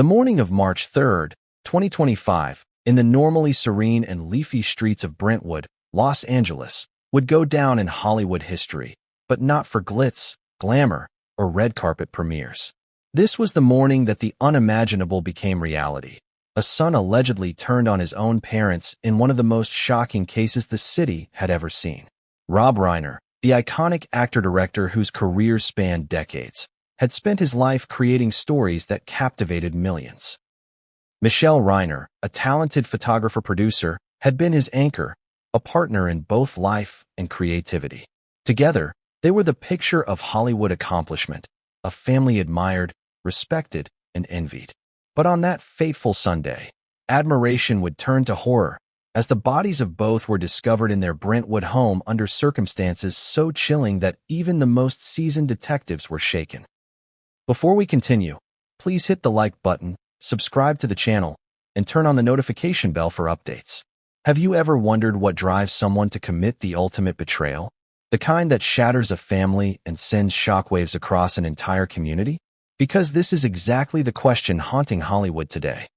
The morning of March 3rd, 2025, in the normally serene and leafy streets of Brentwood, Los Angeles, would go down in Hollywood history, but not for glitz, glamour, or red carpet premieres. This was the morning that the unimaginable became reality. A son allegedly turned on his own parents in one of the most shocking cases the city had ever seen. Rob Reiner, the iconic actor-director whose career spanned decades, had spent his life creating stories that captivated millions. Michelle Reiner, a talented photographer-producer, had been his anchor, a partner in both life and creativity. Together, they were the picture of Hollywood accomplishment, a family admired, respected, and envied. But on that fateful Sunday, admiration would turn to horror, as the bodies of both were discovered in their Brentwood home under circumstances so chilling that even the most seasoned detectives were shaken. Before we continue, please hit the like button, subscribe to the channel, and turn on the notification bell for updates. Have you ever wondered what drives someone to commit the ultimate betrayal? The kind that shatters a family and sends shockwaves across an entire community? Because this is exactly the question haunting Hollywood today.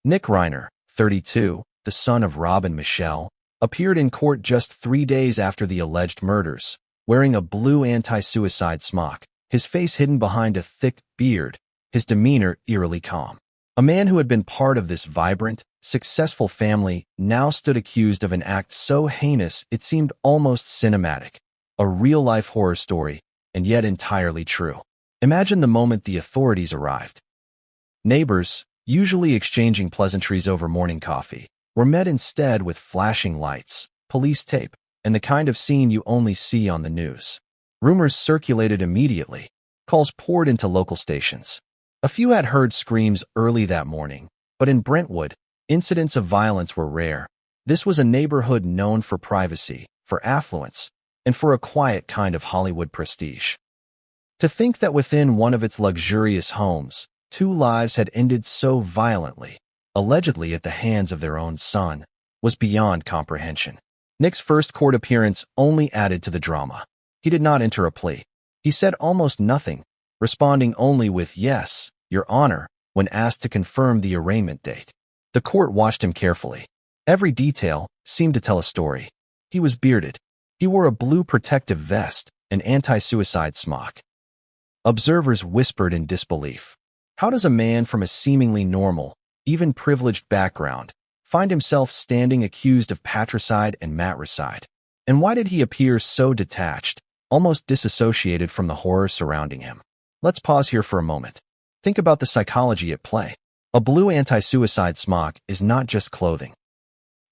Nick Reiner, 32, the son of Rob and Michelle, appeared in court just 3 days after the alleged murders, wearing a blue anti-suicide smock, his face hidden behind a thick beard, his demeanor eerily calm. A man who had been part of this vibrant, successful family now stood accused of an act so heinous it seemed almost cinematic, a real-life horror story, and yet entirely true. Imagine the moment the authorities arrived. Neighbors, usually exchanging pleasantries over morning coffee, were met instead with flashing lights, police tape, and the kind of scene you only see on the news. Rumors circulated immediately. Calls poured into local stations. A few had heard screams early that morning, but in Brentwood, incidents of violence were rare. This was a neighborhood known for privacy, for affluence, and for a quiet kind of Hollywood prestige. To think that within one of its luxurious homes, 2 lives had ended so violently, allegedly at the hands of their own son, was beyond comprehension. Nick's first court appearance only added to the drama. He did not enter a plea. He said almost nothing, responding only with "Yes, Your Honor," when asked to confirm the arraignment date. The court watched him carefully. Every detail seemed to tell a story. He was bearded. He wore a blue protective vest, an anti-suicide smock. Observers whispered in disbelief. How does a man from a seemingly normal, even privileged background, find himself standing accused of patricide and matricide? And why did he appear so detached, almost disassociated from the horror surrounding him? Let's pause here for a moment. Think about the psychology at play. A blue anti-suicide smock is not just clothing.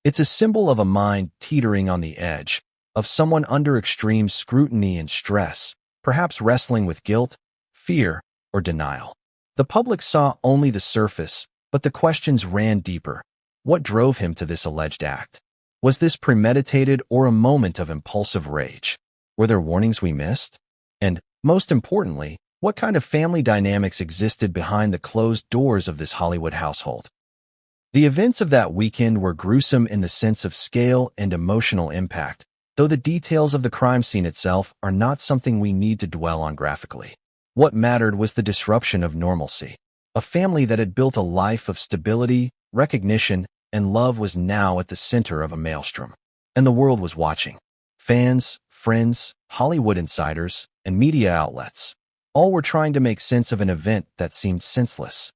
It's a symbol of a mind teetering on the edge, of someone under extreme scrutiny and stress, perhaps wrestling with guilt, fear, or denial. The public saw only the surface, but the questions ran deeper. What drove him to this alleged act? Was this premeditated or a moment of impulsive rage? Were there warnings we missed? And, most importantly, what kind of family dynamics existed behind the closed doors of this Hollywood household? The events of that weekend were gruesome in the sense of scale and emotional impact, though the details of the crime scene itself are not something we need to dwell on graphically. What mattered was the disruption of normalcy. A family that had built a life of stability, recognition, and love was now at the center of a maelstrom. And the world was watching. Fans, friends, Hollywood insiders, and media outlets, all were trying to make sense of an event that seemed senseless.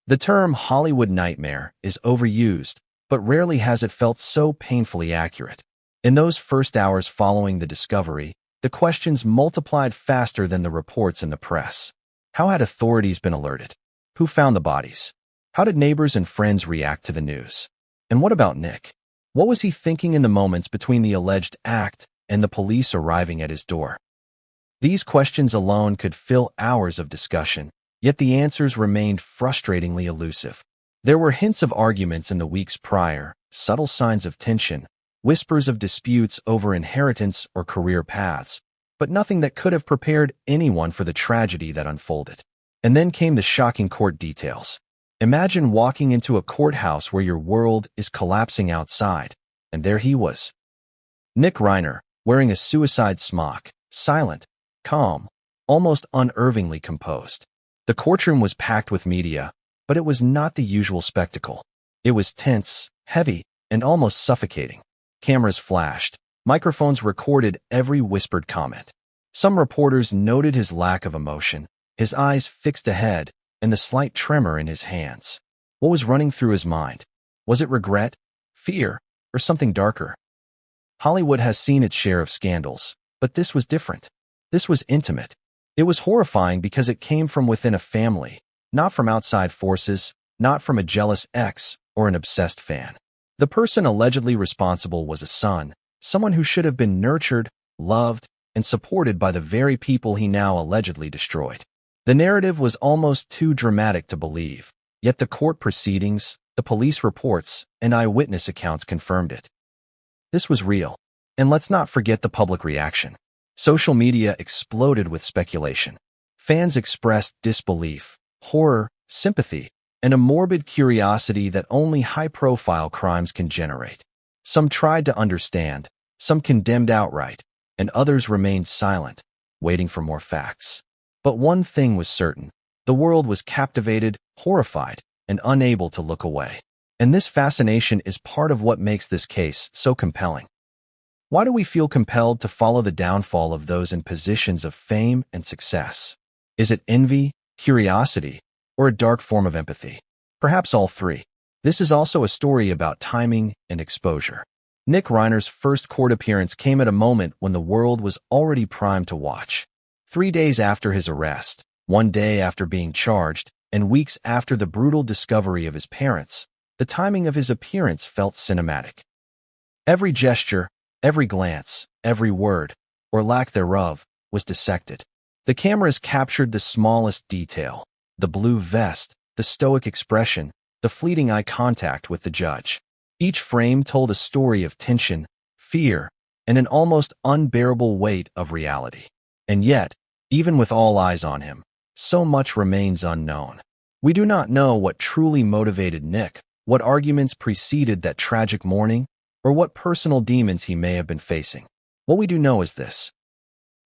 The term Hollywood nightmare is overused, but rarely has it felt so painfully accurate. In those first hours following the discovery, the questions multiplied faster than the reports in the press. How had authorities been alerted? Who found the bodies? How did neighbors and friends react to the news? And what about Nick? What was he thinking in the moments between the alleged act and the police arriving at his door? These questions alone could fill hours of discussion, yet the answers remained frustratingly elusive. There were hints of arguments in the weeks prior, subtle signs of tension, whispers of disputes over inheritance or career paths, but nothing that could have prepared anyone for the tragedy that unfolded. And then came the shocking court details. Imagine walking into a courthouse where your world is collapsing outside, and there he was. Nick Reiner, wearing a suicide smock, silent, calm, almost unnervingly composed. The courtroom was packed with media, But it was not the usual spectacle. It was tense, heavy, and almost suffocating. Cameras flashed. Microphones recorded every whispered comment. Some reporters noted his lack of emotion, his eyes fixed ahead, and the slight tremor in his hands. What was running through his mind? Was it regret, fear, or something darker? Hollywood has seen its share of scandals, but this was different. This was intimate. It was horrifying because it came from within a family, not from outside forces, not from a jealous ex or an obsessed fan. The person allegedly responsible was a son, someone who should have been nurtured, loved, and supported by the very people he now allegedly destroyed. The narrative was almost too dramatic to believe, yet the court proceedings, the police reports, and eyewitness accounts confirmed it. This was real. And let's not forget the public reaction. Social media exploded with speculation. Fans expressed disbelief, horror, sympathy, and a morbid curiosity that only high-profile crimes can generate. Some tried to understand, some condemned outright, and others remained silent, waiting for more facts. But one thing was certain. The world was captivated, horrified, and unable to look away. And this fascination is part of what makes this case so compelling. Why do we feel compelled to follow the downfall of those in positions of fame and success? Is it envy, curiosity, or a dark form of empathy? Perhaps all three. This is also a story about timing and exposure. Nick Reiner's first court appearance came at a moment when the world was already primed to watch. 3 days after his arrest, 1 day after being charged, and weeks after the brutal discovery of his parents, the timing of his appearance felt cinematic. Every gesture, every glance, every word, or lack thereof, was dissected. The cameras captured the smallest detail: the blue vest, the stoic expression, the fleeting eye contact with the judge. Each frame told a story of tension, fear, and an almost unbearable weight of reality. And yet, even with all eyes on him, so much remains unknown. We do not know what truly motivated Nick, what arguments preceded that tragic morning, or what personal demons he may have been facing. What we do know is this: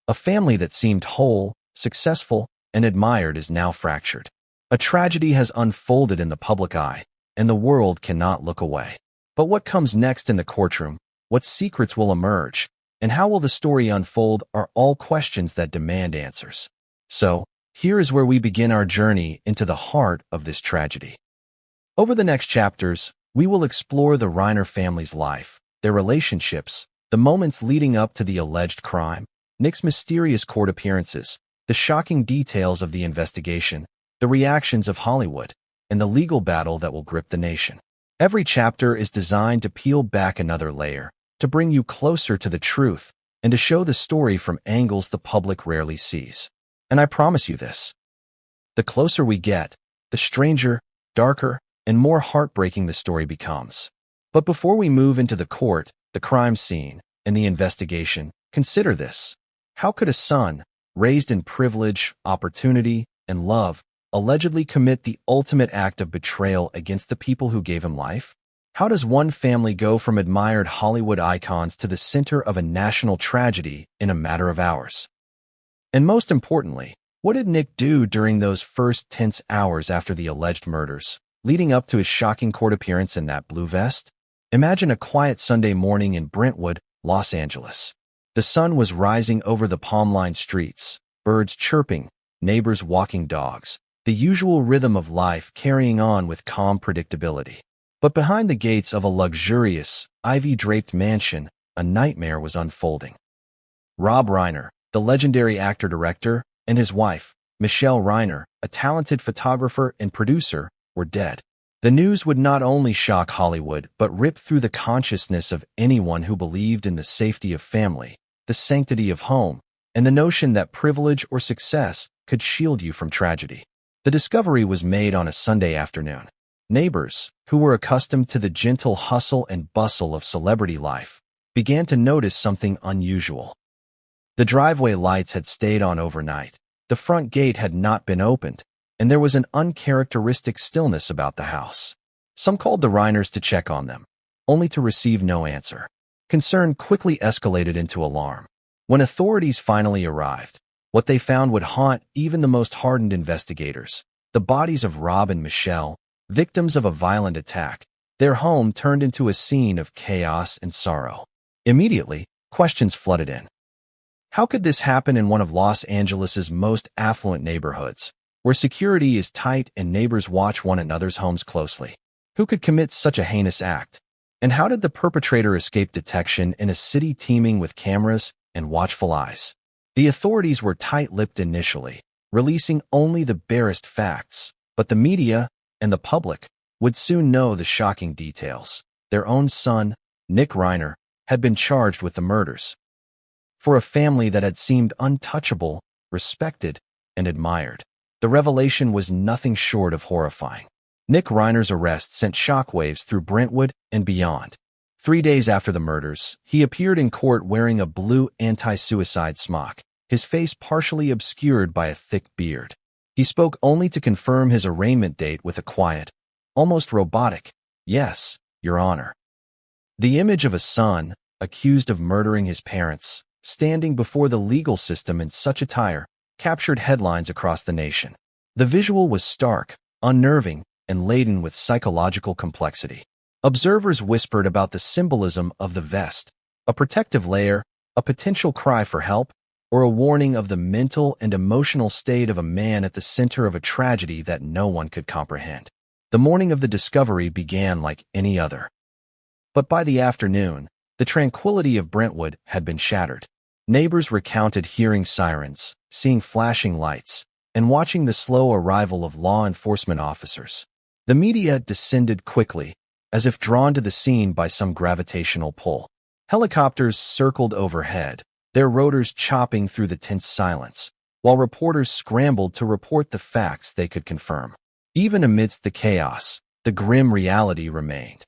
a family that seemed whole, successful, and admired is now fractured. A tragedy has unfolded in the public eye, and the world cannot look away. But what comes next in the courtroom, what secrets will emerge, and how will the story unfold are all questions that demand answers. So, here is where we begin our journey into the heart of this tragedy. Over the next chapters, we will explore the Reiner family's life, their relationships, the moments leading up to the alleged crime, Nick's mysterious court appearances, the shocking details of the investigation, the reactions of Hollywood, and the legal battle that will grip the nation. Every chapter is designed to peel back another layer, to bring you closer to the truth, and to show the story from angles the public rarely sees. And I promise you this: the closer we get, the stranger, darker, and more heartbreaking the story becomes. But before we move into the court, the crime scene, and the investigation, consider this. How could a son, raised in privilege, opportunity, and love, allegedly commit the ultimate act of betrayal against the people who gave him life? How does one family go from admired Hollywood icons to the center of a national tragedy in a matter of hours? And most importantly, what did Nick do during those first tense hours after the alleged murders, leading up to his shocking court appearance in that blue vest? Imagine a quiet Sunday morning in Brentwood, Los Angeles. The sun was rising over the palm-lined streets, birds chirping, neighbors walking dogs, the usual rhythm of life carrying on with calm predictability. But behind the gates of a luxurious, ivy-draped mansion, a nightmare was unfolding. Rob Reiner, the legendary actor-director, and his wife, Michelle Reiner, a talented photographer and producer, were dead. The news would not only shock Hollywood, but rip through the consciousness of anyone who believed in the safety of family, the sanctity of home, and the notion that privilege or success could shield you from tragedy. The discovery was made on a Sunday afternoon. Neighbors, who were accustomed to the gentle hustle and bustle of celebrity life, began to notice something unusual. The driveway lights had stayed on overnight, the front gate had not been opened, and there was an uncharacteristic stillness about the house. Some called the Reiners to check on them, only to receive no answer. Concern quickly escalated into alarm. When authorities finally arrived, what they found would haunt even the most hardened investigators: the bodies of Rob and Michelle, victims of a violent attack, their home turned into a scene of chaos and sorrow. Immediately, questions flooded in. How could this happen in one of Los Angeles's most affluent neighborhoods, where security is tight and neighbors watch one another's homes closely? Who could commit such a heinous act? And how did the perpetrator escape detection in a city teeming with cameras and watchful eyes? The authorities were tight-lipped initially, releasing only the barest facts, but the media and the public would soon know the shocking details. Their own son, Nick Reiner, had been charged with the murders. For a family that had seemed untouchable, respected, and admired, the revelation was nothing short of horrifying. Nick Reiner's arrest sent shockwaves through Brentwood and beyond. 3 days after the murders, he appeared in court wearing a blue anti-suicide smock, his face partially obscured by a thick beard. He spoke only to confirm his arraignment date with a quiet, almost robotic, "Yes, Your Honor." The image of a son, accused of murdering his parents, standing before the legal system in such attire, captured headlines across the nation. The visual was stark, unnerving, and laden with psychological complexity. Observers whispered about the symbolism of the vest, a protective layer, a potential cry for help, or a warning of the mental and emotional state of a man at the center of a tragedy that no one could comprehend. The morning of the discovery began like any other. But by the afternoon, the tranquility of Brentwood had been shattered. Neighbors recounted hearing sirens, seeing flashing lights, and watching the slow arrival of law enforcement officers. The media descended quickly, as if drawn to the scene by some gravitational pull. Helicopters circled overhead, their rotors chopping through the tense silence, while reporters scrambled to report the facts they could confirm. Even amidst the chaos, the grim reality remained.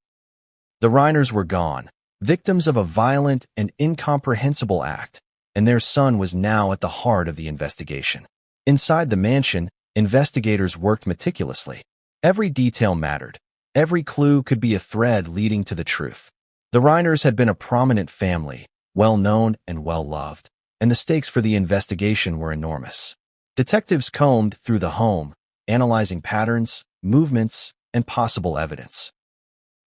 The Reiners were gone, victims of a violent and incomprehensible act, and their son was now at the heart of the investigation. Inside the mansion, investigators worked meticulously. Every detail mattered. Every clue could be a thread leading to the truth. The Reiners had been a prominent family, well-known and well-loved, and the stakes for the investigation were enormous. Detectives combed through the home, analyzing patterns, movements, and possible evidence.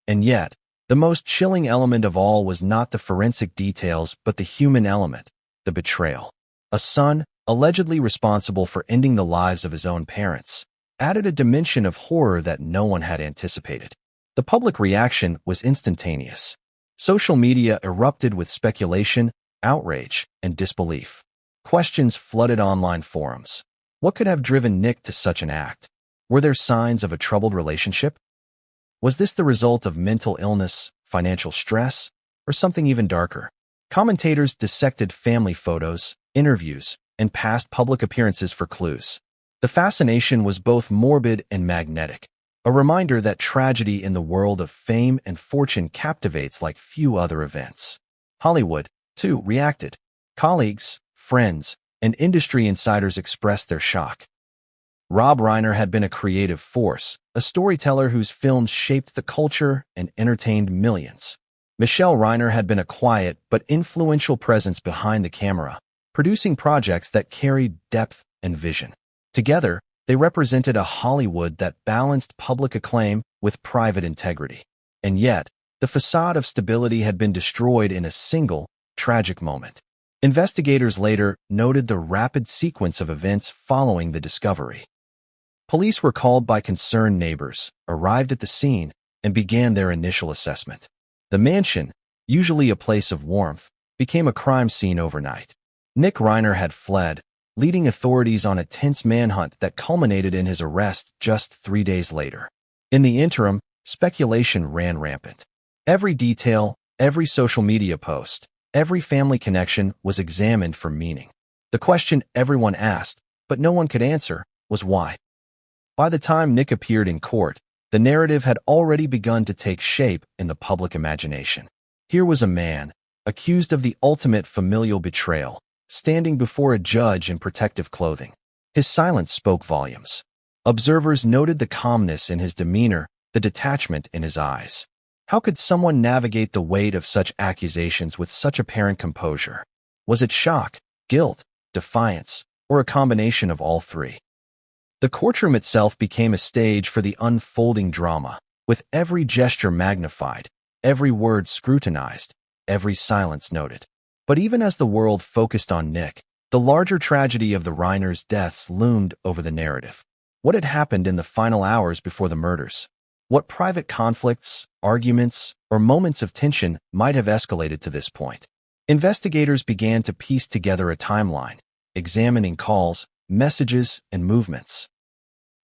And yet, the most chilling element of all was not the forensic details but the human element, the betrayal. A son, allegedly responsible for ending the lives of his own parents, added a dimension of horror that no one had anticipated. The public reaction was instantaneous. Social media erupted with speculation, outrage, and disbelief. Questions flooded online forums. What could have driven Nick to such an act? Were there signs of a troubled relationship? Was this the result of mental illness, financial stress, or something even darker? Commentators dissected family photos, interviews, and past public appearances for clues. The fascination was both morbid and magnetic, a reminder that tragedy in the world of fame and fortune captivates like few other events. Hollywood, too, reacted. Colleagues, friends, and industry insiders expressed their shock. Rob Reiner had been a creative force, a storyteller whose films shaped the culture and entertained millions. Michelle Reiner had been a quiet but influential presence behind the camera, producing projects that carried depth and vision. Together, they represented a Hollywood that balanced public acclaim with private integrity. And yet, the facade of stability had been destroyed in a single, tragic moment. Investigators later noted the rapid sequence of events following the discovery. Police were called by concerned neighbors, arrived at the scene, and began their initial assessment. The mansion, usually a place of warmth, became a crime scene overnight. Nick Reiner had fled, leading authorities on a tense manhunt that culminated in his arrest just 3 days later. In the interim, speculation ran rampant. Every detail, every social media post, every family connection was examined for meaning. The question everyone asked, but no one could answer, was why. By the time Nick appeared in court, the narrative had already begun to take shape in the public imagination. Here was a man, accused of the ultimate familial betrayal, standing before a judge in protective clothing. His silence spoke volumes. Observers noted the calmness in his demeanor, the detachment in his eyes. How could someone navigate the weight of such accusations with such apparent composure? Was it shock, guilt, defiance, or a combination of all three? The courtroom itself became a stage for the unfolding drama, with every gesture magnified, every word scrutinized, every silence noted. But even as the world focused on Nick, the larger tragedy of the Reiners' deaths loomed over the narrative. What had happened in the final hours before the murders? What private conflicts, arguments, or moments of tension might have escalated to this point? Investigators began to piece together a timeline, examining calls, messages, and movements.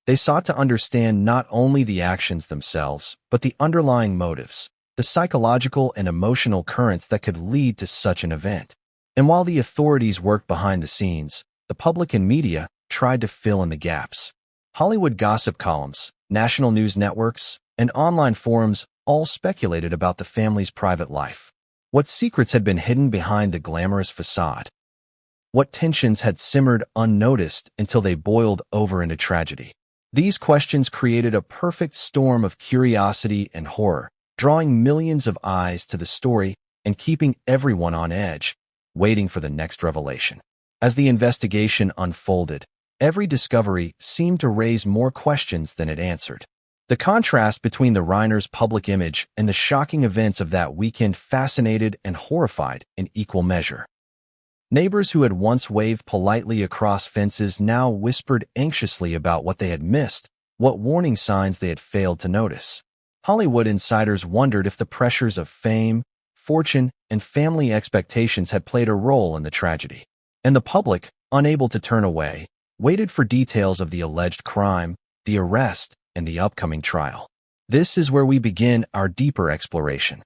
They sought to understand not only the actions themselves, but the underlying motives, the psychological and emotional currents that could lead to such an event. And while the authorities worked behind the scenes, the public and media tried to fill in the gaps. Hollywood gossip columns, national news networks, and online forums all speculated about the family's private life. What secrets had been hidden behind the glamorous facade? What tensions had simmered unnoticed until they boiled over into tragedy? These questions created a perfect storm of curiosity and horror, drawing millions of eyes to the story and keeping everyone on edge, waiting for the next revelation. As the investigation unfolded, every discovery seemed to raise more questions than it answered. The contrast between the Reiners' public image and the shocking events of that weekend fascinated and horrified in equal measure. Neighbors who had once waved politely across fences now whispered anxiously about what they had missed, what warning signs they had failed to notice. Hollywood insiders wondered if the pressures of fame, fortune, and family expectations had played a role in the tragedy. And the public, unable to turn away, waited for details of the alleged crime, the arrest, and the upcoming trial. This is where we begin our deeper exploration.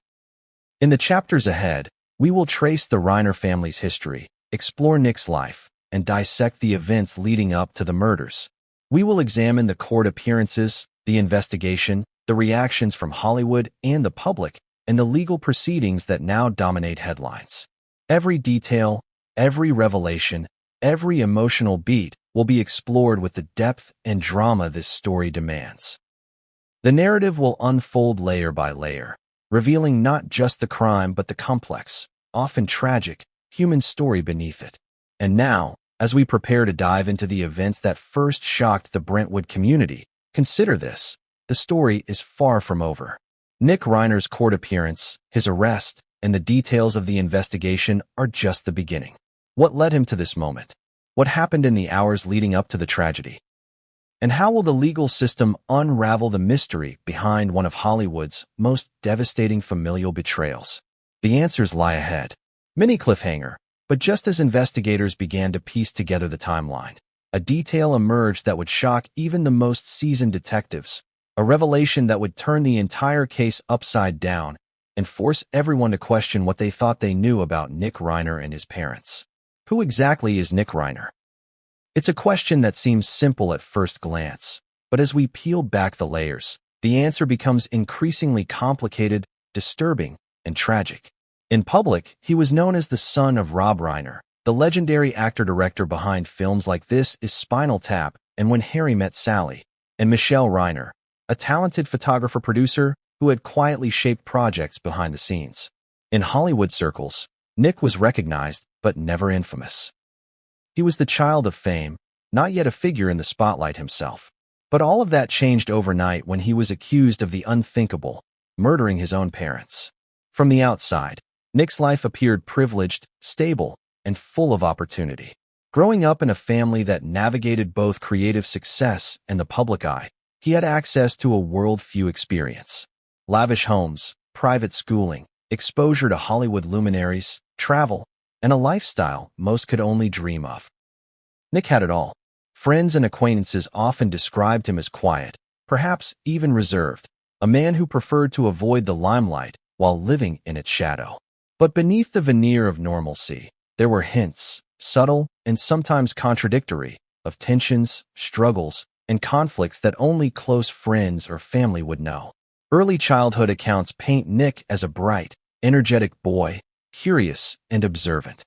In the chapters ahead, we will trace the Reiner family's history, explore Nick's life, and dissect the events leading up to the murders. We will examine the court appearances, the investigation, the reactions from Hollywood and the public, and the legal proceedings that now dominate headlines. Every detail, every revelation, every emotional beat will be explored with the depth and drama this story demands. The narrative will unfold layer by layer, revealing not just the crime but the complex, often tragic, human story beneath it. And now, as we prepare to dive into the events that first shocked the Brentwood community, consider this: the story is far from over. Nick Reiner's court appearance, his arrest, and the details of the investigation are just the beginning. What led him to this moment? What happened in the hours leading up to the tragedy? And how will the legal system unravel the mystery behind one of Hollywood's most devastating familial betrayals? The answers lie ahead. Mini cliffhanger, but just as investigators began to piece together the timeline, a detail emerged that would shock even the most seasoned detectives, a revelation that would turn the entire case upside down and force everyone to question what they thought they knew about Nick Reiner and his parents. Who exactly is Nick Reiner? It's a question that seems simple at first glance, but as we peel back the layers, the answer becomes increasingly complicated, disturbing, and tragic. In public, he was known as the son of Rob Reiner, the legendary actor-director behind films like This Is Spinal Tap and When Harry Met Sally, and Michelle Reiner, a talented photographer-producer who had quietly shaped projects behind the scenes. In Hollywood circles, Nick was recognized, but never infamous. He was the child of fame, not yet a figure in the spotlight himself. But all of that changed overnight when he was accused of the unthinkable, murdering his own parents. From the outside, Nick's life appeared privileged, stable, and full of opportunity. Growing up in a family that navigated both creative success and the public eye, he had access to a world few experience. Lavish homes, private schooling, exposure to Hollywood luminaries, travel, and a lifestyle most could only dream of. Nick had it all. Friends and acquaintances often described him as quiet, perhaps even reserved, a man who preferred to avoid the limelight while living in its shadow. But beneath the veneer of normalcy, there were hints, subtle and sometimes contradictory, of tensions, struggles, and conflicts that only close friends or family would know. Early childhood accounts paint Nick as a bright, energetic boy, curious and observant.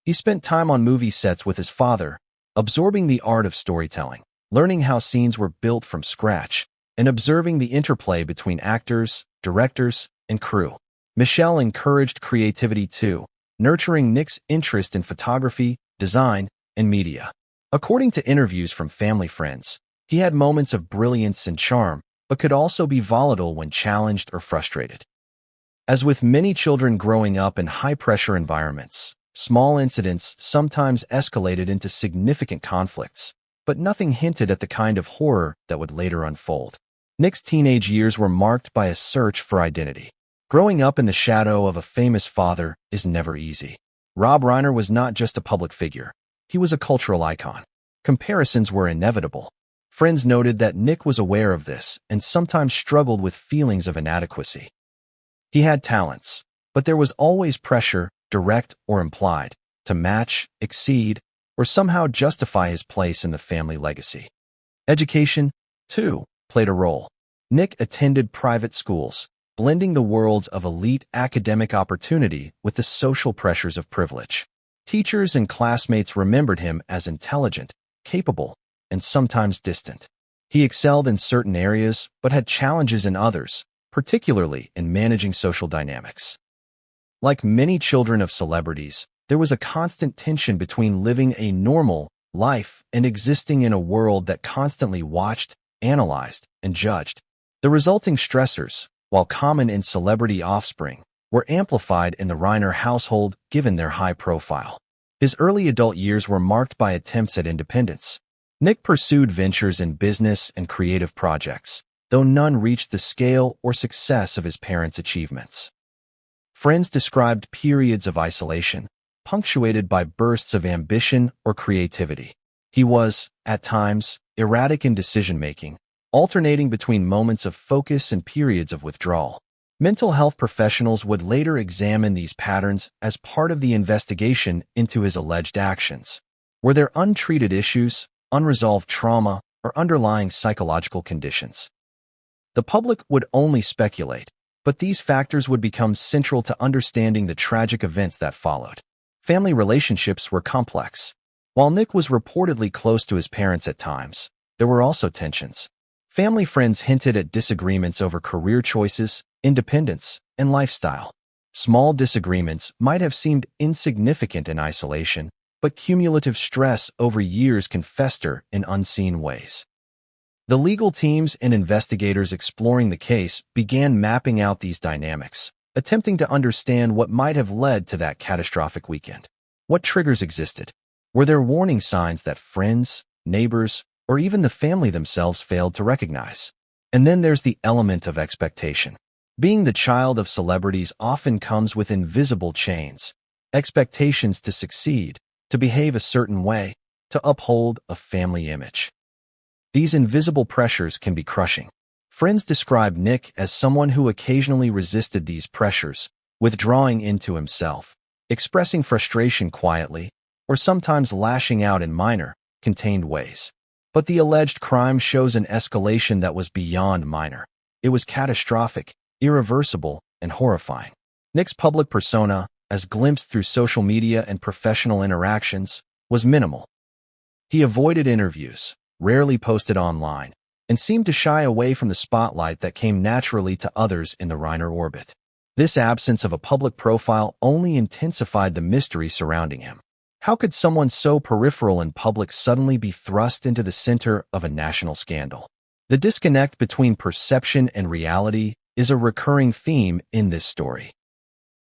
He spent time on movie sets with his father, absorbing the art of storytelling, learning how scenes were built from scratch, and observing the interplay between actors, directors, and crew. Michelle encouraged creativity too, nurturing Nick's interest in photography, design, and media. According to interviews from family friends, he had moments of brilliance and charm, but could also be volatile when challenged or frustrated. As with many children growing up in high-pressure environments, small incidents sometimes escalated into significant conflicts, but nothing hinted at the kind of horror that would later unfold. Nick's teenage years were marked by a search for identity. Growing up in the shadow of a famous father is never easy. Rob Reiner was not just a public figure. He was a cultural icon. Comparisons were inevitable. Friends noted that Nick was aware of this and sometimes struggled with feelings of inadequacy. He had talents, but there was always pressure, direct or implied, to match, exceed, or somehow justify his place in the family legacy. Education, too, played a role. Nick attended private schools, blending the worlds of elite academic opportunity with the social pressures of privilege. Teachers and classmates remembered him as intelligent, capable, and sometimes distant. He excelled in certain areas, but had challenges in others, particularly in managing social dynamics. Like many children of celebrities, there was a constant tension between living a normal life and existing in a world that constantly watched, analyzed, and judged. The resulting stressors, while common in celebrity offspring, were amplified in the Reiner household given their high profile. His early adult years were marked by attempts at independence. Nick pursued ventures in business and creative projects, though none reached the scale or success of his parents' achievements. Friends described periods of isolation, punctuated by bursts of ambition or creativity. He was, at times, erratic in decision-making, alternating between moments of focus and periods of withdrawal. Mental health professionals would later examine these patterns as part of the investigation into his alleged actions. Were there untreated issues, unresolved trauma, or underlying psychological conditions? The public would only speculate, but these factors would become central to understanding the tragic events that followed. Family relationships were complex. While Nick was reportedly close to his parents at times, there were also tensions. Family friends hinted at disagreements over career choices, independence, and lifestyle. Small disagreements might have seemed insignificant in isolation, but cumulative stress over years can fester in unseen ways. The legal teams and investigators exploring the case began mapping out these dynamics, attempting to understand what might have led to that catastrophic weekend. What triggers existed? Were there warning signs that friends, neighbors, or even the family themselves failed to recognize? And then there's the element of expectation. Being the child of celebrities often comes with invisible chains, expectations to succeed, to behave a certain way, to uphold a family image. These invisible pressures can be crushing. Friends describe Nick as someone who occasionally resisted these pressures, withdrawing into himself, expressing frustration quietly, or sometimes lashing out in minor, contained ways. But the alleged crime shows an escalation that was beyond minor. It was catastrophic, irreversible, and horrifying. Nick's public persona, as glimpsed through social media and professional interactions, was minimal. He avoided interviews, rarely posted online, and seemed to shy away from the spotlight that came naturally to others in the Reiner orbit. This absence of a public profile only intensified the mystery surrounding him. How could someone so peripheral in public suddenly be thrust into the center of a national scandal? The disconnect between perception and reality is a recurring theme in this story.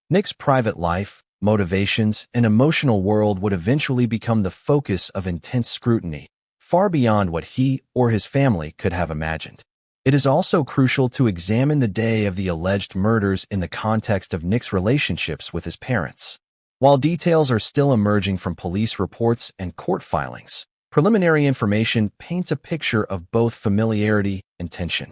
Nick's private life, motivations, and emotional world would eventually become the focus of intense scrutiny, far beyond what he or his family could have imagined. It is also crucial to examine the day of the alleged murders in the context of Nick's relationships with his parents. While details are still emerging from police reports and court filings, preliminary information paints a picture of both familiarity and tension.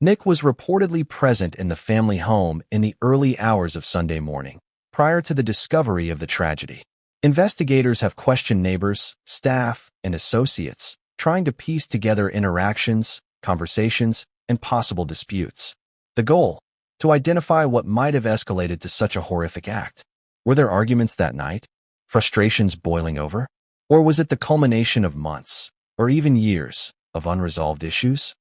Nick was reportedly present in the family home in the early hours of Sunday morning, prior to the discovery of the tragedy. Investigators have questioned neighbors, staff, and associates, trying to piece together interactions, conversations, and possible disputes. The goal? To identify what might have escalated to such a horrific act. Were there arguments that night? Frustrations boiling over? Or was it the culmination of months, or even years, of unresolved issues?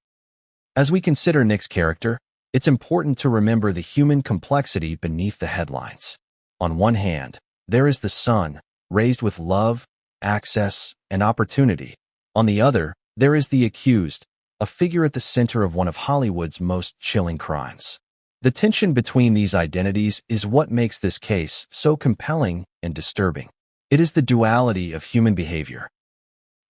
As we consider Nick's character, it's important to remember the human complexity beneath the headlines. On one hand, there is the son, raised with love, access, and opportunity. On the other, there is the accused, a figure at the center of one of Hollywood's most chilling crimes. The tension between these identities is what makes this case so compelling and disturbing. It is the duality of human behavior,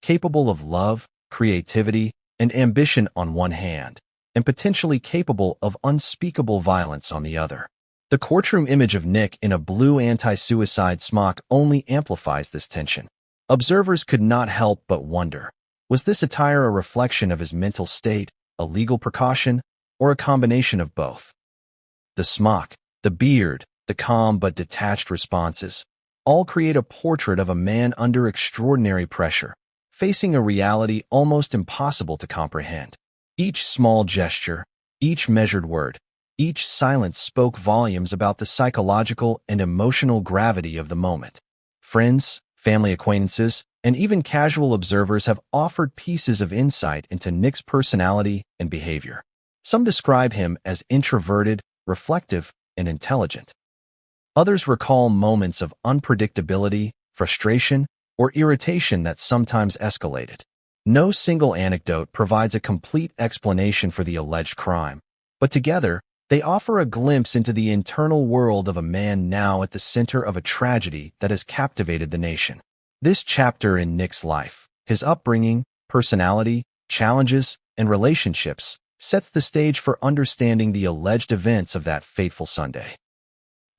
capable of love, creativity, and ambition on one hand, and potentially capable of unspeakable violence on the other. The courtroom image of Nick in a blue anti-suicide smock only amplifies this tension. Observers could not help but wonder, was this attire a reflection of his mental state, a legal precaution, or a combination of both? The smock, the beard, the calm but detached responses, all create a portrait of a man under extraordinary pressure, facing a reality almost impossible to comprehend. Each small gesture, each measured word, each silence spoke volumes about the psychological and emotional gravity of the moment. Friends, family acquaintances, and even casual observers have offered pieces of insight into Nick's personality and behavior. Some describe him as introverted, reflective, and intelligent. Others recall moments of unpredictability, frustration, or irritation that sometimes escalated. No single anecdote provides a complete explanation for the alleged crime, but together, they offer a glimpse into the internal world of a man now at the center of a tragedy that has captivated the nation. This chapter in Nick's life, his upbringing, personality, challenges, and relationships, sets the stage for understanding the alleged events of that fateful Sunday.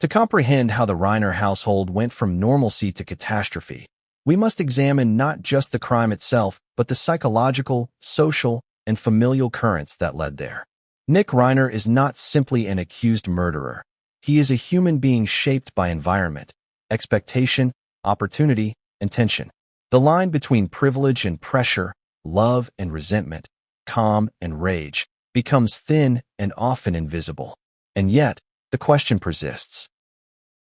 To comprehend how the Reiner household went from normalcy to catastrophe, we must examine not just the crime itself, but the psychological, social, and familial currents that led there. Nick Reiner is not simply an accused murderer. He is a human being shaped by environment, expectation, opportunity, and tension. The line between privilege and pressure, love and resentment, calm and rage, becomes thin and often invisible. And yet, the question persists.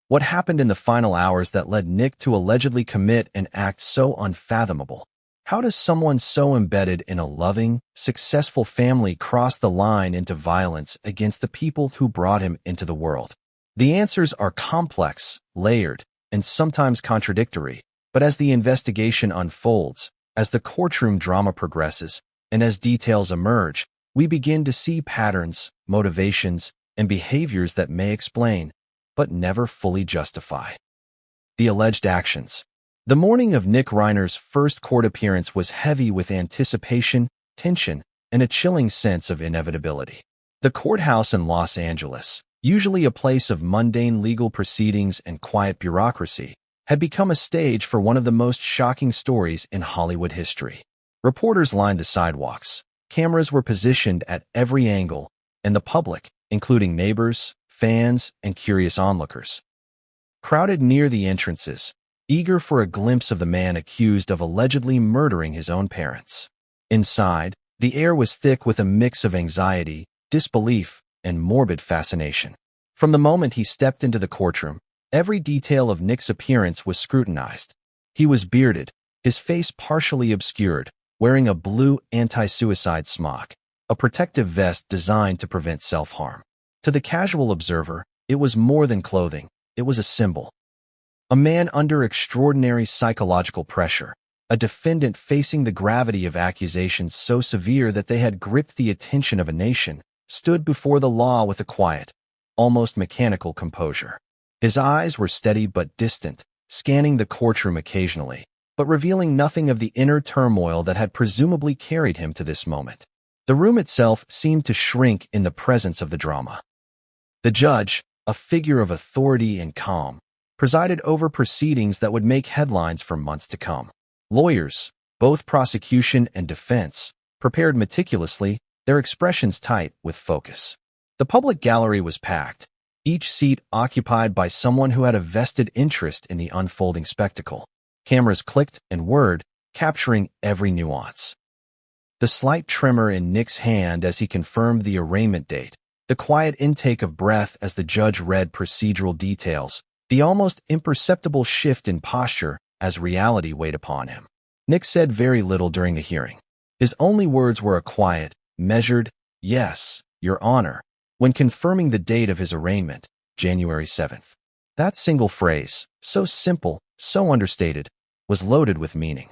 What happened in the final hours that led Nick to allegedly commit an act so unfathomable? How does someone so embedded in a loving, successful family cross the line into violence against the people who brought him into the world? The answers are complex, layered, and sometimes contradictory, but as the investigation unfolds, as the courtroom drama progresses, and as details emerge, we begin to see patterns, motivations, and behaviors that may explain, but never fully justify, the alleged actions. The morning of Nick Reiner's first court appearance was heavy with anticipation, tension, and a chilling sense of inevitability. The courthouse in Los Angeles, usually a place of mundane legal proceedings and quiet bureaucracy, had become a stage for one of the most shocking stories in Hollywood history. Reporters lined the sidewalks, cameras were positioned at every angle, and the public, including neighbors, fans, and curious onlookers, crowded near the entrances, eager for a glimpse of the man accused of allegedly murdering his own parents. Inside, the air was thick with a mix of anxiety, disbelief, and morbid fascination. From the moment he stepped into the courtroom, every detail of Nick's appearance was scrutinized. He was bearded, his face partially obscured, wearing a blue anti-suicide smock, a protective vest designed to prevent self-harm. To the casual observer, it was more than clothing, it was a symbol. A man under extraordinary psychological pressure, a defendant facing the gravity of accusations so severe that they had gripped the attention of a nation, stood before the law with a quiet, almost mechanical composure. His eyes were steady but distant, scanning the courtroom occasionally, but revealing nothing of the inner turmoil that had presumably carried him to this moment. The room itself seemed to shrink in the presence of the drama. The judge, a figure of authority and calm, presided over proceedings that would make headlines for months to come. Lawyers, both prosecution and defense, prepared meticulously, their expressions tight with focus. The public gallery was packed, each seat occupied by someone who had a vested interest in the unfolding spectacle. Cameras clicked and whirred, capturing every nuance. The slight tremor in Nick's hand as he confirmed the arraignment date, the quiet intake of breath as the judge read procedural details, the almost imperceptible shift in posture as reality weighed upon him. Nick said very little during the hearing. His only words were a quiet, measured, "Yes, Your Honor," when confirming the date of his arraignment, January 7th. That single phrase, so simple, so understated, was loaded with meaning.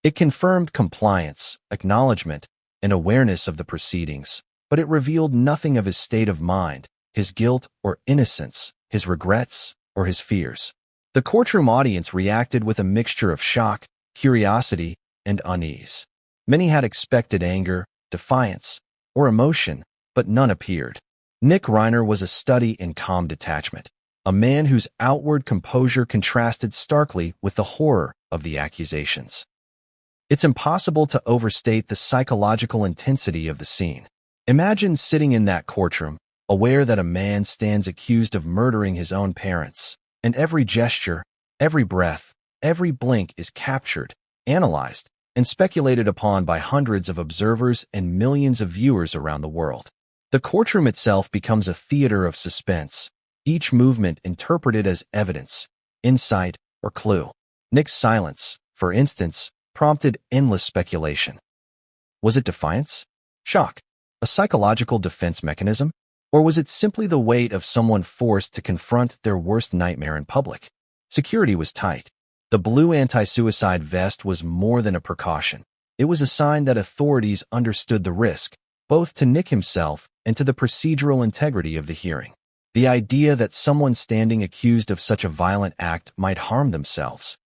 It confirmed compliance, acknowledgement, and awareness of the proceedings, but it revealed nothing of his state of mind, his guilt or innocence, his regrets or his fears. The courtroom audience reacted with a mixture of shock, curiosity, and unease. Many had expected anger, defiance, or emotion, but none appeared. Nick Reiner was a study in calm detachment, a man whose outward composure contrasted starkly with the horror of the accusations. It's impossible to overstate the psychological intensity of the scene. Imagine sitting in that courtroom, aware that a man stands accused of murdering his own parents, and every gesture, every breath, every blink is captured, analyzed, and speculated upon by hundreds of observers and millions of viewers around the world. The courtroom itself becomes a theater of suspense, each movement interpreted as evidence, insight, or clue. Nick's silence, for instance, prompted endless speculation. Was it defiance? Shock? A psychological defense mechanism? Or was it simply the weight of someone forced to confront their worst nightmare in public? Security was tight. The blue anti-suicide vest was more than a precaution. It was a sign that authorities understood the risk, both to Nick himself and to the procedural integrity of the hearing. The idea that someone standing accused of such a violent act might harm themselves,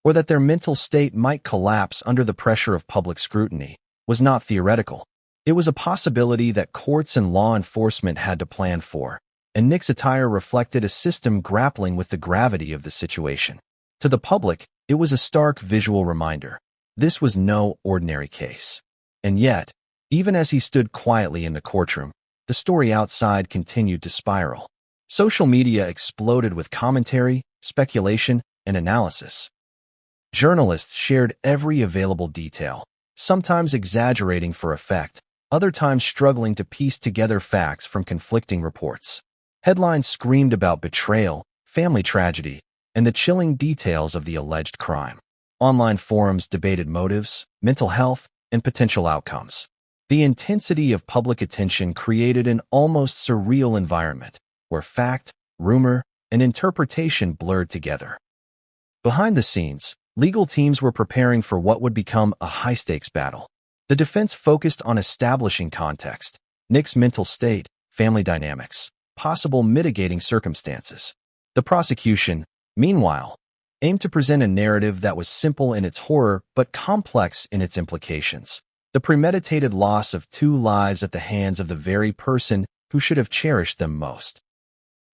or that their mental state might collapse under the pressure of public scrutiny, was not theoretical. It was a possibility that courts and law enforcement had to plan for, and Nick's attire reflected a system grappling with the gravity of the situation. To the public, it was a stark visual reminder. This was no ordinary case. And yet, even as he stood quietly in the courtroom, the story outside continued to spiral. Social media exploded with commentary, speculation, and analysis. Journalists shared every available detail, sometimes exaggerating for effect, other times struggling to piece together facts from conflicting reports. Headlines screamed about betrayal, family tragedy, and the chilling details of the alleged crime. Online forums debated motives, mental health, and potential outcomes. The intensity of public attention created an almost surreal environment, where fact, rumor, and interpretation blurred together. Behind the scenes, legal teams were preparing for what would become a high-stakes battle. The defense focused on establishing context, Nick's mental state, family dynamics, possible mitigating circumstances. The prosecution, meanwhile, aimed to present a narrative that was simple in its horror but complex in its implications. The premeditated loss of 2 lives at the hands of the very person who should have cherished them most.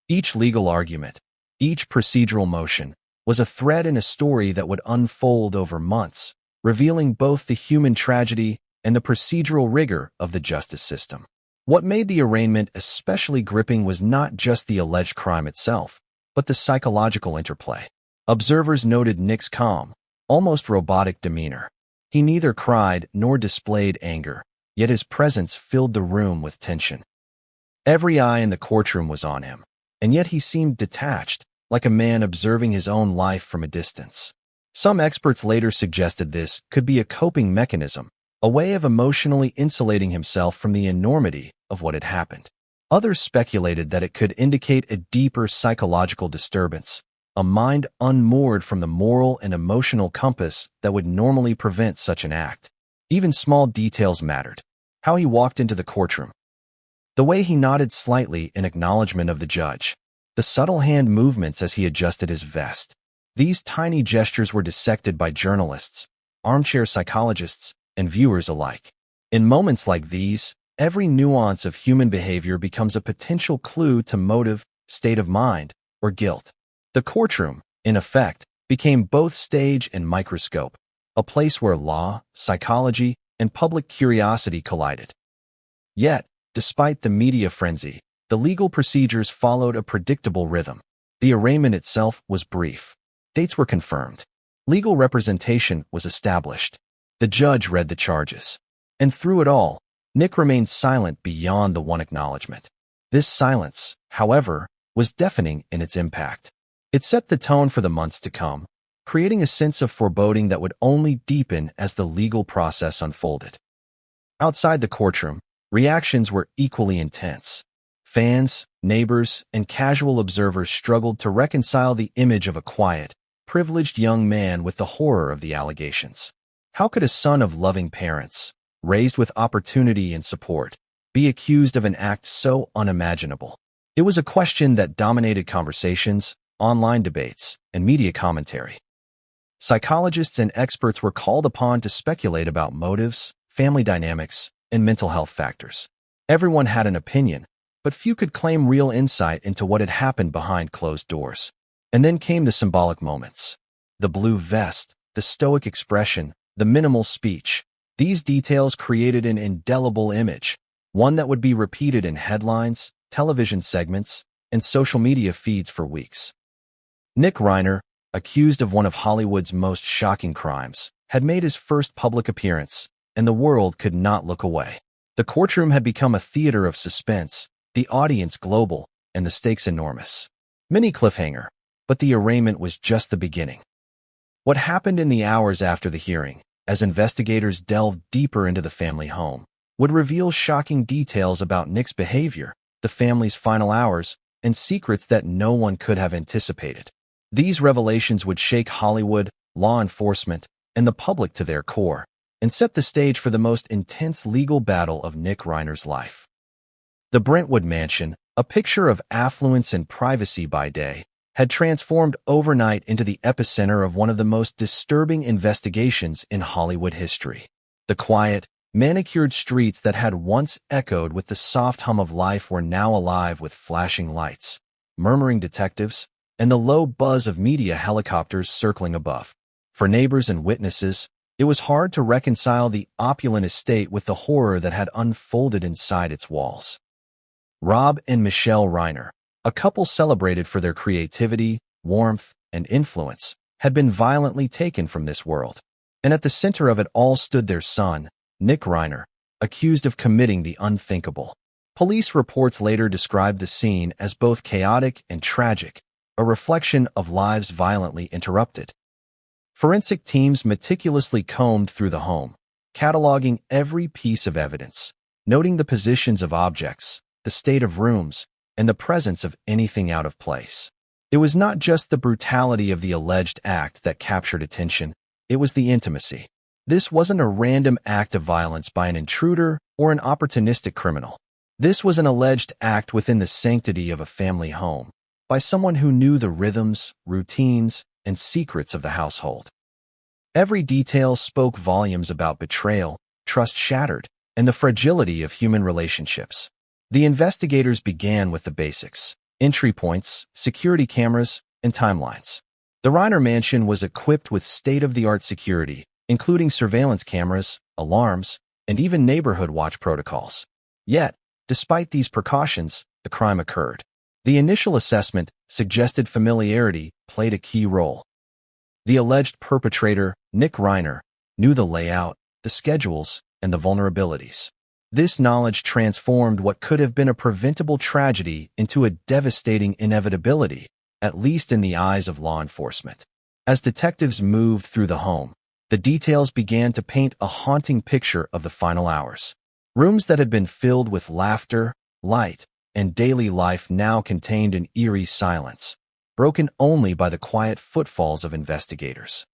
Each legal argument, each procedural motion, was a thread in a story that would unfold over months, revealing both the human tragedy and the procedural rigor of the justice system. What made the arraignment especially gripping was not just the alleged crime itself, but the psychological interplay. Observers noted Nick's calm, almost robotic demeanor. He neither cried nor displayed anger, yet his presence filled the room with tension. Every eye in the courtroom was on him, and yet he seemed detached, like a man observing his own life from a distance. Some experts later suggested this could be a coping mechanism, a way of emotionally insulating himself from the enormity of what had happened. Others speculated that it could indicate a deeper psychological disturbance, a mind unmoored from the moral and emotional compass that would normally prevent such an act. Even small details mattered. How he walked into the courtroom, the way he nodded slightly in acknowledgement of the judge, the subtle hand movements as he adjusted his vest. These tiny gestures were dissected by journalists, armchair psychologists, and viewers alike. In moments like these, every nuance of human behavior becomes a potential clue to motive, state of mind, or guilt. The courtroom, in effect, became both stage and microscope, a place where law, psychology, and public curiosity collided. Yet, despite the media frenzy, the legal procedures followed a predictable rhythm. The arraignment itself was brief. Dates were confirmed. Legal representation was established. The judge read the charges. And through it all, Nick remained silent beyond the one acknowledgement. This silence, however, was deafening in its impact. It set the tone for the months to come, creating a sense of foreboding that would only deepen as the legal process unfolded. Outside the courtroom, reactions were equally intense. Fans, neighbors, and casual observers struggled to reconcile the image of a quiet, privileged young man with the horror of the allegations. How could a son of loving parents, raised with opportunity and support, be accused of an act so unimaginable? It was a question that dominated conversations, online debates, and media commentary. Psychologists and experts were called upon to speculate about motives, family dynamics, and mental health factors. Everyone had an opinion, but few could claim real insight into what had happened behind closed doors. And then came the symbolic moments. The blue vest, the stoic expression, the minimal speech. These details created an indelible image, one that would be repeated in headlines, television segments, and social media feeds for weeks. Nick Reiner, accused of one of Hollywood's most shocking crimes, had made his first public appearance, and the world could not look away. The courtroom had become a theater of suspense, the audience global, and the stakes enormous. Mini cliffhanger, but the arraignment was just the beginning. What happened in the hours after the hearing, as investigators delved deeper into the family home, would reveal shocking details about Nick's behavior, the family's final hours, and secrets that no one could have anticipated. These revelations would shake Hollywood, law enforcement, and the public to their core, and set the stage for the most intense legal battle of Nick Reiner's life. The Brentwood mansion, a picture of affluence and privacy by day, had transformed overnight into the epicenter of one of the most disturbing investigations in Hollywood history. The quiet, manicured streets that had once echoed with the soft hum of life were now alive with flashing lights, murmuring detectives, and the low buzz of media helicopters circling above. For neighbors and witnesses, it was hard to reconcile the opulent estate with the horror that had unfolded inside its walls. Rob and Michelle Reiner, a couple celebrated for their creativity, warmth, and influence, had been violently taken from this world. And at the center of it all stood their son, Nick Reiner, accused of committing the unthinkable. Police reports later described the scene as both chaotic and tragic, a reflection of lives violently interrupted. Forensic teams meticulously combed through the home, cataloging every piece of evidence, noting the positions of objects, the state of rooms, and the presence of anything out of place. It was not just the brutality of the alleged act that captured attention, it was the intimacy. This wasn't a random act of violence by an intruder or an opportunistic criminal. This was an alleged act within the sanctity of a family home, by someone who knew the rhythms, routines, and secrets of the household. Every detail spoke volumes about betrayal, trust shattered, and the fragility of human relationships. The investigators began with the basics: entry points, security cameras, and timelines. The Reiner mansion was equipped with state-of-the-art security, including surveillance cameras, alarms, and even neighborhood watch protocols. Yet, despite these precautions, the crime occurred. The initial assessment suggested familiarity played a key role. The alleged perpetrator, Nick Reiner, knew the layout, the schedules, and the vulnerabilities. This knowledge transformed what could have been a preventable tragedy into a devastating inevitability, at least in the eyes of law enforcement. As detectives moved through the home, the details began to paint a haunting picture of the final hours. Rooms that had been filled with laughter, light, and daily life now contained an eerie silence, broken only by the quiet footfalls of investigators.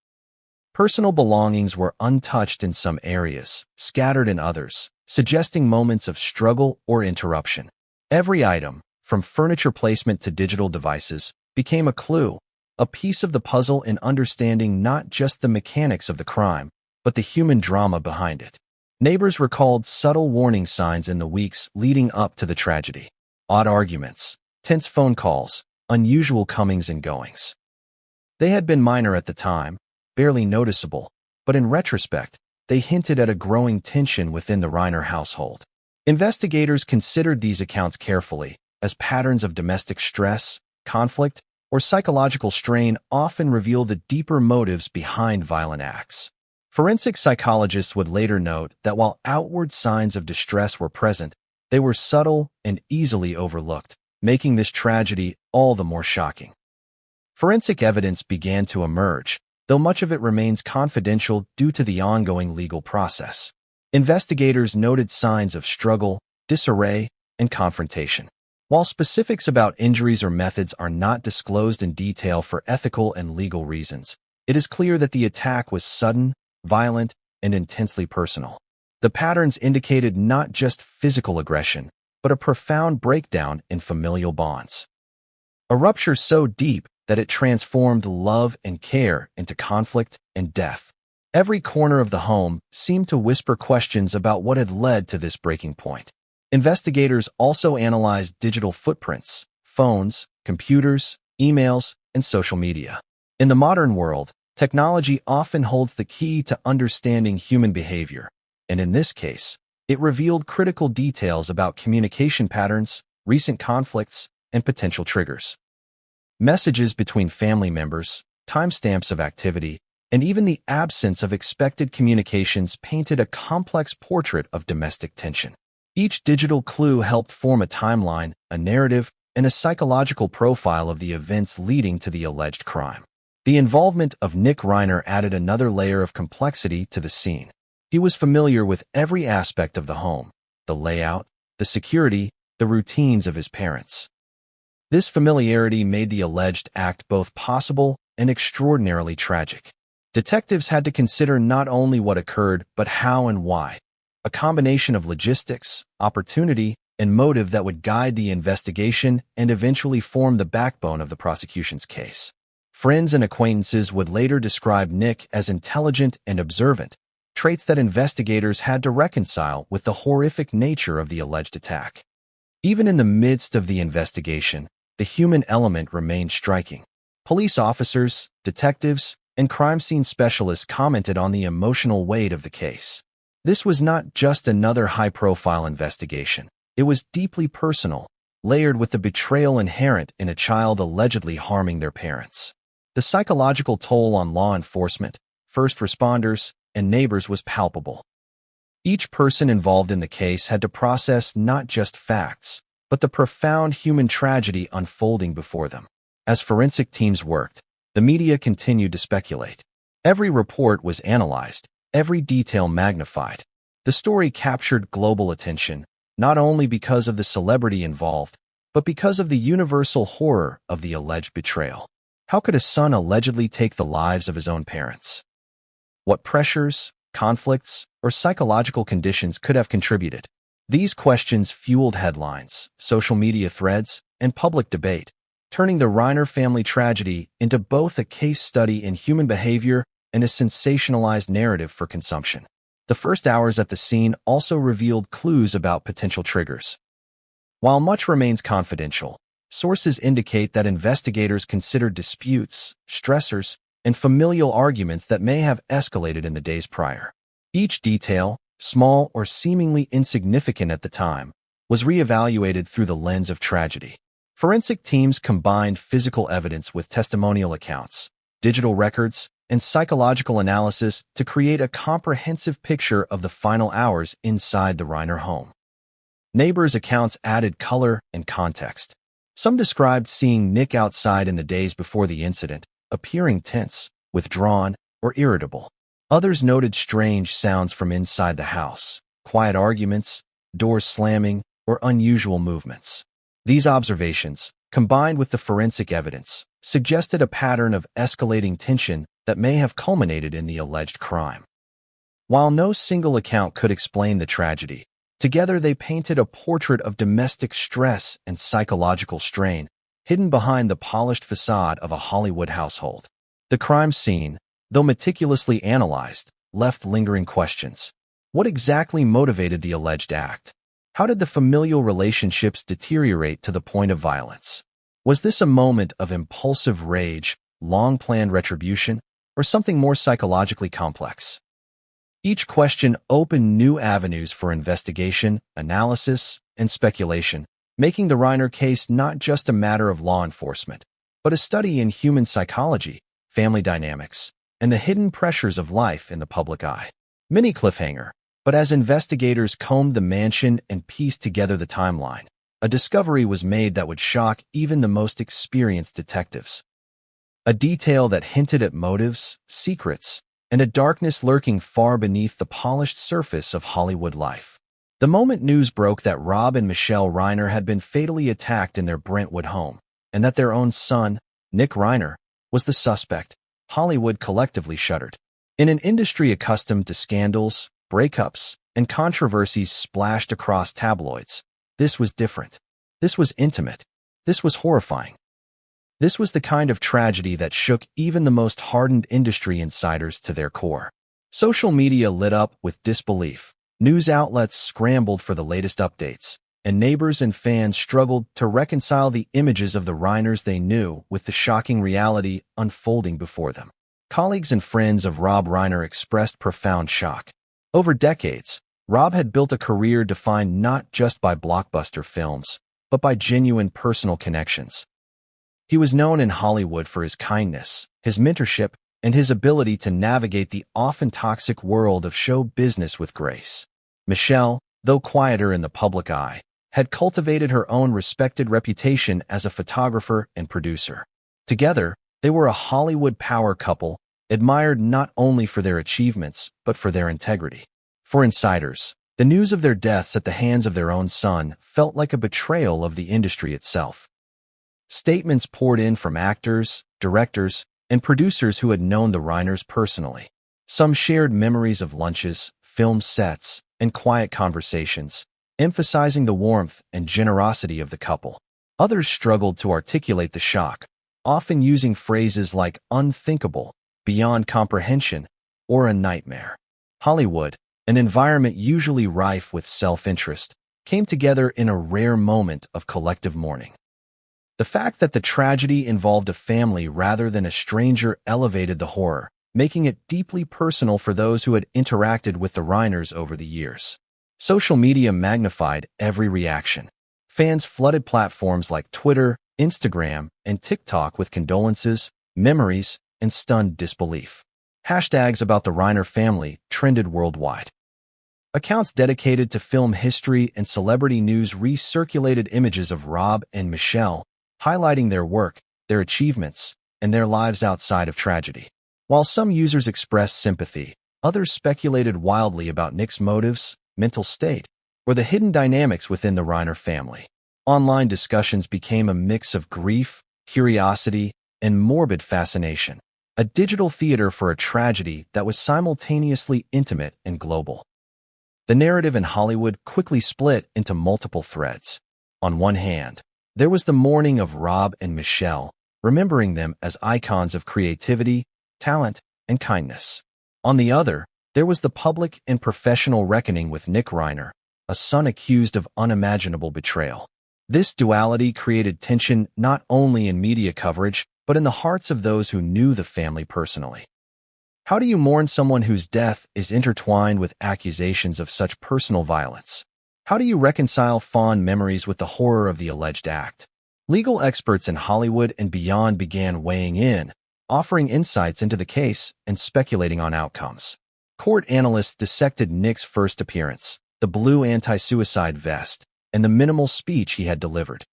Personal belongings were untouched in some areas, scattered in others, suggesting moments of struggle or interruption. Every item, from furniture placement to digital devices, became a clue, a piece of the puzzle in understanding not just the mechanics of the crime, but the human drama behind it. Neighbors recalled subtle warning signs in the weeks leading up to the tragedy. Odd arguments, tense phone calls, unusual comings and goings. They had been minor at the time, barely noticeable, but in retrospect, they hinted at a growing tension within the Reiner household. Investigators considered these accounts carefully, as patterns of domestic stress, conflict, or psychological strain often reveal the deeper motives behind violent acts. Forensic psychologists would later note that while outward signs of distress were present, they were subtle and easily overlooked, making this tragedy all the more shocking. Forensic evidence began to emerge, though much of it remains confidential due to the ongoing legal process. Investigators noted signs of struggle, disarray, and confrontation. While specifics about injuries or methods are not disclosed in detail for ethical and legal reasons, it is clear that the attack was sudden, violent, and intensely personal. The patterns indicated not just physical aggression, but a profound breakdown in familial bonds. A rupture so deep that it transformed love and care into conflict and death. Every corner of the home seemed to whisper questions about what had led to this breaking point. Investigators also analyzed digital footprints, phones, computers, emails, and social media. In the modern world, technology often holds the key to understanding human behavior, and in this case, it revealed critical details about communication patterns, recent conflicts, and potential triggers. Messages between family members, timestamps of activity, and even the absence of expected communications painted a complex portrait of domestic tension. Each digital clue helped form a timeline, a narrative, and a psychological profile of the events leading to the alleged crime. The involvement of Nick Reiner added another layer of complexity to the scene. He was familiar with every aspect of the home, the layout, the security, the routines of his parents. This familiarity made the alleged act both possible and extraordinarily tragic. Detectives had to consider not only what occurred, but how and why. A combination of logistics, opportunity, and motive that would guide the investigation and eventually form the backbone of the prosecution's case. Friends and acquaintances would later describe Nick as intelligent and observant, traits that investigators had to reconcile with the horrific nature of the alleged attack. Even in the midst of the investigation, the human element remained striking. Police officers, detectives, and crime scene specialists commented on the emotional weight of the case. This was not just another high-profile investigation. It was deeply personal, layered with the betrayal inherent in a child allegedly harming their parents. The psychological toll on law enforcement, first responders, and neighbors was palpable. Each person involved in the case had to process not just facts, but the profound human tragedy unfolding before them. As forensic teams worked, the media continued to speculate. Every report was analyzed, every detail magnified. The story captured global attention, not only because of the celebrity involved, but because of the universal horror of the alleged betrayal. How could a son allegedly take the lives of his own parents? What pressures, conflicts, or psychological conditions could have contributed? These questions fueled headlines, social media threads, and public debate, turning the Reiner family tragedy into both a case study in human behavior and a sensationalized narrative for consumption. The first hours at the scene also revealed clues about potential triggers. While much remains confidential, sources indicate that investigators considered disputes, stressors, and familial arguments that may have escalated in the days prior. Each detail, small or seemingly insignificant at the time, was reevaluated through the lens of tragedy. Forensic teams combined physical evidence with testimonial accounts, digital records, and psychological analysis to create a comprehensive picture of the final hours inside the Reiner home. Neighbors' accounts added color and context. Some described seeing Nick outside in the days before the incident, appearing tense, withdrawn, or irritable. Others noted strange sounds from inside the house, quiet arguments, doors slamming, or unusual movements. These observations, combined with the forensic evidence, suggested a pattern of escalating tension that may have culminated in the alleged crime. While no single account could explain the tragedy, together they painted a portrait of domestic stress and psychological strain, hidden behind the polished facade of a Hollywood household. The crime scene, though meticulously analyzed, left lingering questions. What exactly motivated the alleged act? How did the familial relationships deteriorate to the point of violence? Was this a moment of impulsive rage, long-planned retribution, or something more psychologically complex? Each question opened new avenues for investigation, analysis, and speculation, making the Reiner case not just a matter of law enforcement, but a study in human psychology, family dynamics, and the hidden pressures of life in the public eye. Mini cliffhanger, but as investigators combed the mansion and pieced together the timeline, a discovery was made that would shock even the most experienced detectives. A detail that hinted at motives, secrets, and a darkness lurking far beneath the polished surface of Hollywood life. The moment news broke that Rob and Michelle Reiner had been fatally attacked in their Brentwood home, and that their own son, Nick Reiner, was the suspect, Hollywood collectively shuddered. In an industry accustomed to scandals, breakups, and controversies splashed across tabloids, this was different. This was intimate. This was horrifying. This was the kind of tragedy that shook even the most hardened industry insiders to their core. Social media lit up with disbelief. News outlets scrambled for the latest updates, and neighbors and fans struggled to reconcile the images of the Reiners they knew with the shocking reality unfolding before them. Colleagues and friends of Rob Reiner expressed profound shock. Over decades, Rob had built a career defined not just by blockbuster films, but by genuine personal connections. He was known in Hollywood for his kindness, his mentorship, and his ability to navigate the often toxic world of show business with grace. Michelle, though quieter in the public eye, had cultivated her own respected reputation as a photographer and producer. Together, they were a Hollywood power couple, admired not only for their achievements, but for their integrity. For insiders, the news of their deaths at the hands of their own son felt like a betrayal of the industry itself. Statements poured in from actors, directors, and producers who had known the Reiners personally. Some shared memories of lunches, film sets, and quiet conversations, emphasizing the warmth and generosity of the couple. Others struggled to articulate the shock, often using phrases like unthinkable, beyond comprehension, or a nightmare. Hollywood, an environment usually rife with self-interest, came together in a rare moment of collective mourning. The fact that the tragedy involved a family rather than a stranger elevated the horror, making it deeply personal for those who had interacted with the Reiners over the years. Social media magnified every reaction. Fans flooded platforms like Twitter, Instagram, and TikTok with condolences, memories, and stunned disbelief. Hashtags about the Reiner family trended worldwide. Accounts dedicated to film history and celebrity news recirculated images of Rob and Michelle, highlighting their work, their achievements, and their lives outside of tragedy. While some users expressed sympathy, others speculated wildly about Nick's motives, mental state, or the hidden dynamics within the Reiner family. Online discussions became a mix of grief, curiosity, and morbid fascination, a digital theater for a tragedy that was simultaneously intimate and global. The narrative in Hollywood quickly split into multiple threads. On one hand, there was the mourning of Rob and Michelle, remembering them as icons of creativity, talent, and kindness. On the other, there was the public and professional reckoning with Nick Reiner, a son accused of unimaginable betrayal. This duality created tension not only in media coverage, but in the hearts of those who knew the family personally. How do you mourn someone whose death is intertwined with accusations of such personal violence? How do you reconcile fond memories with the horror of the alleged act? Legal experts in Hollywood and beyond began weighing in, offering insights into the case and speculating on outcomes. Court analysts dissected Nick's first appearance, the blue anti-suicide vest, and the minimal speech he had delivered.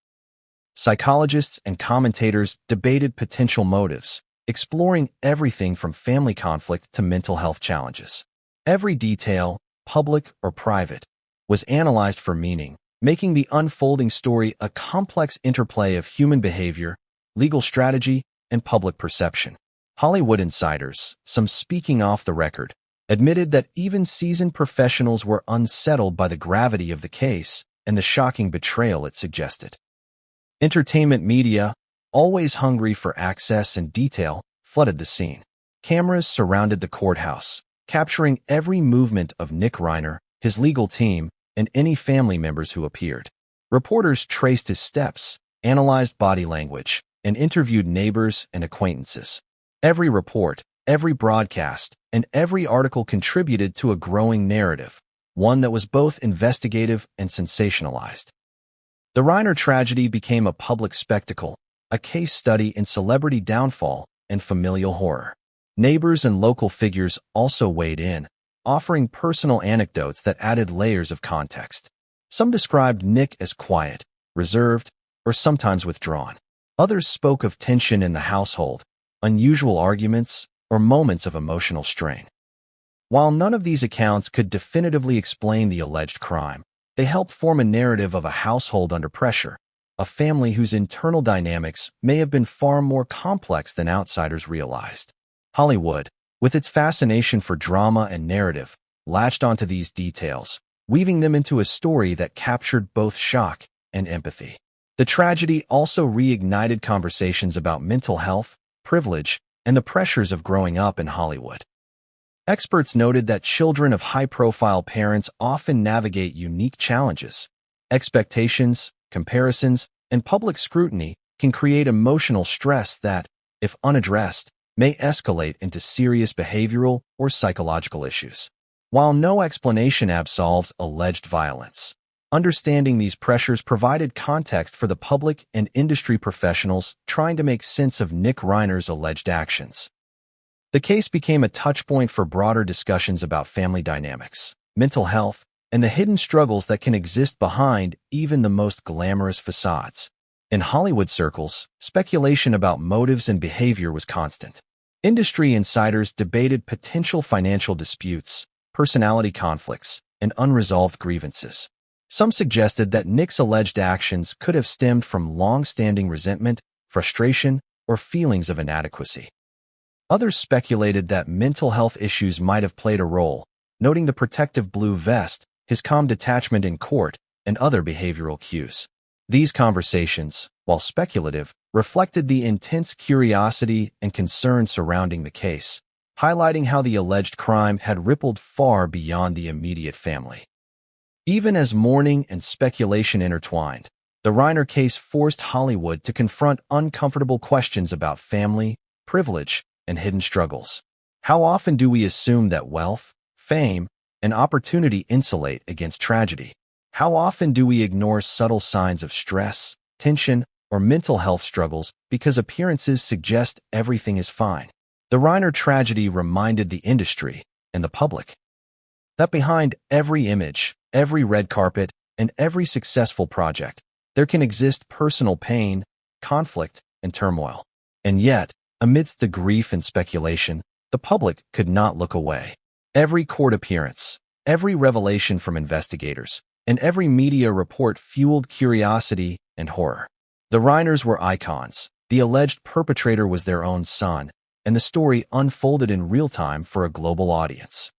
Psychologists and commentators debated potential motives, exploring everything from family conflict to mental health challenges. Every detail, public or private, was analyzed for meaning, making the unfolding story a complex interplay of human behavior, legal strategy, and public perception. Hollywood insiders, some speaking off the record, admitted that even seasoned professionals were unsettled by the gravity of the case and the shocking betrayal it suggested. Entertainment media, always hungry for access and detail, flooded the scene. Cameras surrounded the courthouse, capturing every movement of Nick Reiner, his legal team, and any family members who appeared. Reporters traced his steps, analyzed body language, and interviewed neighbors and acquaintances. Every report, every broadcast, and every article contributed to a growing narrative, one that was both investigative and sensationalized. The Reiner tragedy became a public spectacle, a case study in celebrity downfall and familial horror. Neighbors and local figures also weighed in, offering personal anecdotes that added layers of context. Some described Nick as quiet, reserved, or sometimes withdrawn. Others spoke of tension in the household, unusual arguments, or moments of emotional strain. While none of these accounts could definitively explain the alleged crime, They help form a narrative of a household under pressure, a family whose internal dynamics may have been far more complex than outsiders realized. Hollywood, with its fascination for drama and narrative, latched onto these details, weaving them into a story that captured both shock and empathy. The tragedy also reignited conversations about mental health, privilege, and the pressures of growing up in Hollywood. Experts noted that children of high-profile parents often navigate unique challenges. Expectations, comparisons, and public scrutiny can create emotional stress that, if unaddressed, may escalate into serious behavioral or psychological issues. While no explanation absolves alleged violence, understanding these pressures provided context for the public and industry professionals trying to make sense of Nick Reiner's alleged actions. The case became a touchpoint for broader discussions about family dynamics, mental health, and the hidden struggles that can exist behind even the most glamorous facades. In Hollywood circles, speculation about motives and behavior was constant. Industry insiders debated potential financial disputes, personality conflicts, and unresolved grievances. Some suggested that Nick's alleged actions could have stemmed from long-standing resentment, frustration, or feelings of inadequacy. Others speculated that mental health issues might have played a role, noting the protective blue vest, his calm detachment in court, and other behavioral cues. These conversations, while speculative, reflected the intense curiosity and concern surrounding the case, highlighting how the alleged crime had rippled far beyond the immediate family. Even as mourning and speculation intertwined, the Reiner case forced Hollywood to confront uncomfortable questions about family, privilege, and hidden struggles. How often do we assume that wealth, fame, and opportunity insulate against tragedy? How often do we ignore subtle signs of stress, tension, or mental health struggles because appearances suggest everything is fine? The Reiner tragedy reminded the industry and the public that behind every image, every red carpet, and every successful project, there can exist personal pain, conflict, and turmoil. And yet, amidst the grief and speculation, the public could not look away. Every court appearance, every revelation from investigators, and every media report fueled curiosity and horror. The Reiners were icons, the alleged perpetrator was their own son, and the story unfolded in real time for a global audience.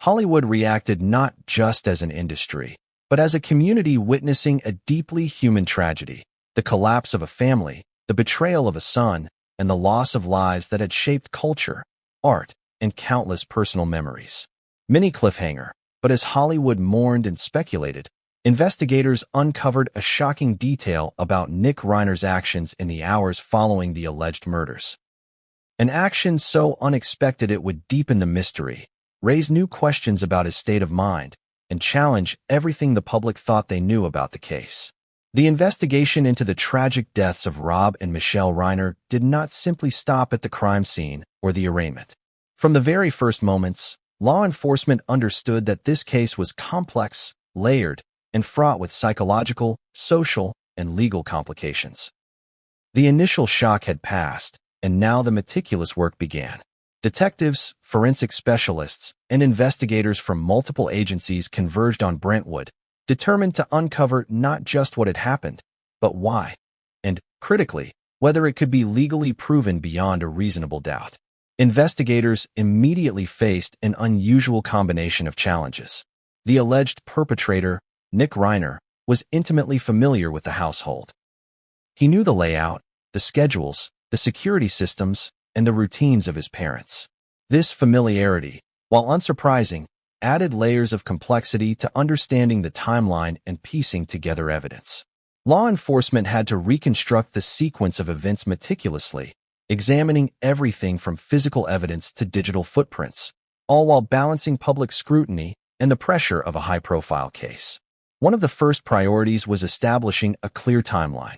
Hollywood reacted not just as an industry, but as a community witnessing a deeply human tragedy, the collapse of a family, the betrayal of a son, and the loss of lives that had shaped culture, art, and countless personal memories. Many cliffhanger, but as Hollywood mourned and speculated, investigators uncovered a shocking detail about Nick Reiner's actions in the hours following the alleged murders. An action so unexpected it would deepen the mystery, raise new questions about his state of mind, and challenge everything the public thought they knew about the case. The investigation into the tragic deaths of Rob and Michelle Reiner did not simply stop at the crime scene or the arraignment. From the very first moments, law enforcement understood that this case was complex, layered, and fraught with psychological, social, and legal complications. The initial shock had passed, and now the meticulous work began. Detectives, forensic specialists, and investigators from multiple agencies converged on Brentwood, determined to uncover not just what had happened, but why, and, critically, whether it could be legally proven beyond a reasonable doubt. Investigators immediately faced an unusual combination of challenges. The alleged perpetrator, Nick Reiner, was intimately familiar with the household. He knew the layout, the schedules, the security systems, and the routines of his parents. This familiarity, while unsurprising, added layers of complexity to understanding the timeline and piecing together evidence. Law enforcement had to reconstruct the sequence of events meticulously, examining everything from physical evidence to digital footprints, all while balancing public scrutiny and the pressure of a high-profile case. One of the first priorities was establishing a clear timeline.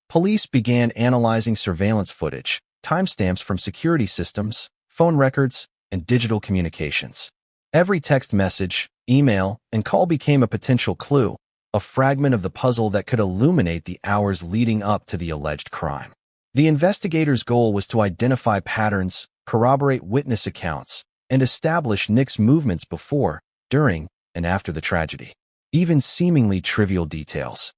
Police began analyzing surveillance footage, timestamps from security systems, phone records, and digital communications. Every text message, email, and call became a potential clue, a fragment of the puzzle that could illuminate the hours leading up to the alleged crime. The investigators' goal was to identify patterns, corroborate witness accounts, and establish Nick's movements before, during, and after the tragedy. even seemingly trivial details.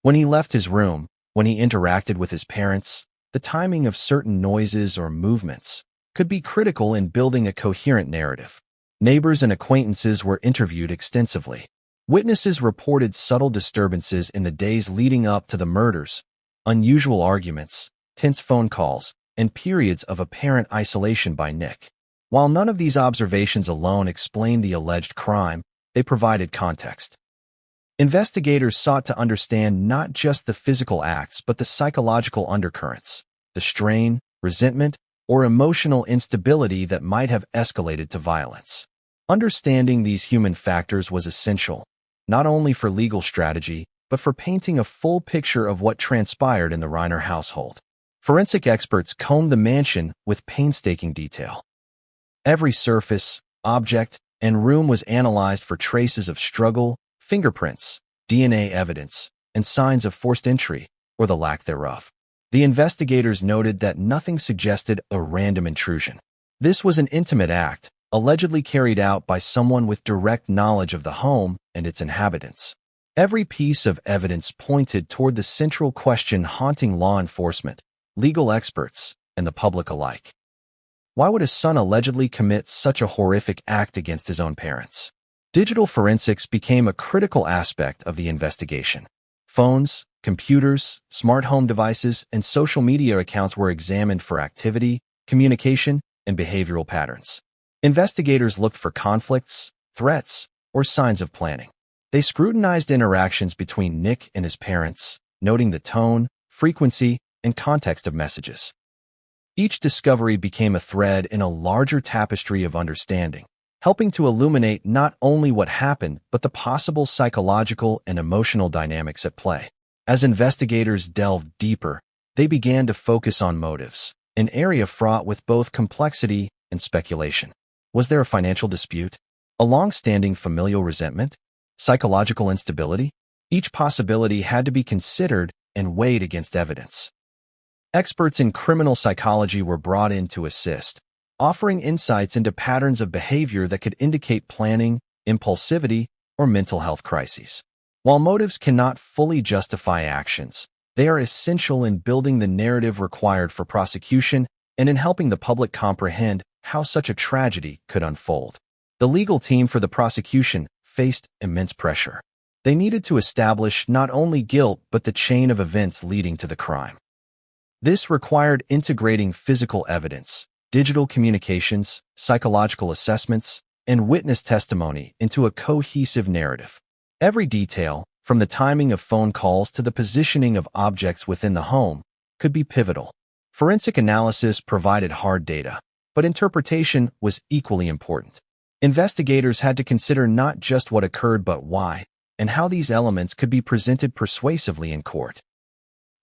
When he left his room, when he interacted with his parents, the timing of certain noises or movements could be critical in building a coherent narrative. Neighbors and acquaintances were interviewed extensively. Witnesses reported subtle disturbances in the days leading up to the murders, unusual arguments, tense phone calls, and periods of apparent isolation by Nick. While none of these observations alone explained the alleged crime, they provided context. Investigators sought to understand not just the physical acts but the psychological undercurrents, the strain, resentment, or emotional instability that might have escalated to violence. Understanding these human factors was essential, not only for legal strategy, but for painting a full picture of what transpired in the Reiner household. Forensic experts combed the mansion with painstaking detail. Every surface, object, and room was analyzed for traces of struggle, fingerprints, DNA evidence, and signs of forced entry, or the lack thereof. The investigators noted that nothing suggested a random intrusion. This was an intimate act, allegedly carried out by someone with direct knowledge of the home and its inhabitants. Every piece of evidence pointed toward the central question haunting law enforcement, legal experts, and the public alike. Why would a son allegedly commit such a horrific act against his own parents? Digital forensics became a critical aspect of the investigation. Phones, computers, smart home devices, and social media accounts were examined for activity, communication, and behavioral patterns. Investigators looked for conflicts, threats, or signs of planning. They scrutinized interactions between Nick and his parents, noting the tone, frequency, and context of messages. Each discovery became a thread in a larger tapestry of understanding, helping to illuminate not only what happened but the possible psychological and emotional dynamics at play. As investigators delved deeper, they began to focus on motives, an area fraught with both complexity and speculation. Was there a financial dispute? A long-standing familial resentment? Psychological instability? Each possibility had to be considered and weighed against evidence. Experts in criminal psychology were brought in to assist, offering insights into patterns of behavior that could indicate planning, impulsivity, or mental health crises. While motives cannot fully justify actions, they are essential in building the narrative required for prosecution and in helping the public comprehend how such a tragedy could unfold. The legal team for the prosecution faced immense pressure. They needed to establish not only guilt but the chain of events leading to the crime. This required integrating physical evidence, digital communications, psychological assessments, and witness testimony into a cohesive narrative. Every detail, from the timing of phone calls to the positioning of objects within the home, could be pivotal. Forensic analysis provided hard data, but interpretation was equally important. Investigators had to consider not just what occurred but why, and how these elements could be presented persuasively in court.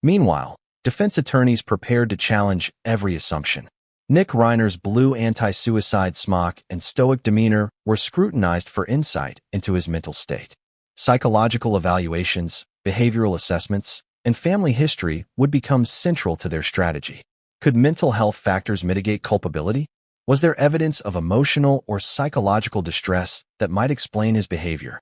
Meanwhile, defense attorneys prepared to challenge every assumption. Nick Reiner's blue anti-suicide smock and stoic demeanor were scrutinized for insight into his mental state. Psychological evaluations, behavioral assessments, and family history would become central to their strategy. Could mental health factors mitigate culpability? Was there evidence of emotional or psychological distress that might explain his behavior?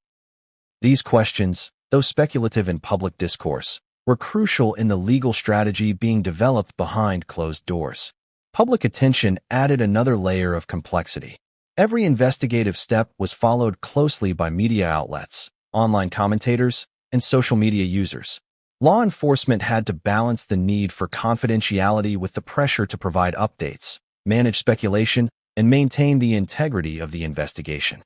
These questions, though speculative in public discourse, were crucial in the legal strategy being developed behind closed doors. Public attention added another layer of complexity. Every investigative step was followed closely by media outlets, online commentators, and social media users. Law enforcement had to balance the need for confidentiality with the pressure to provide updates, manage speculation, and maintain the integrity of the investigation.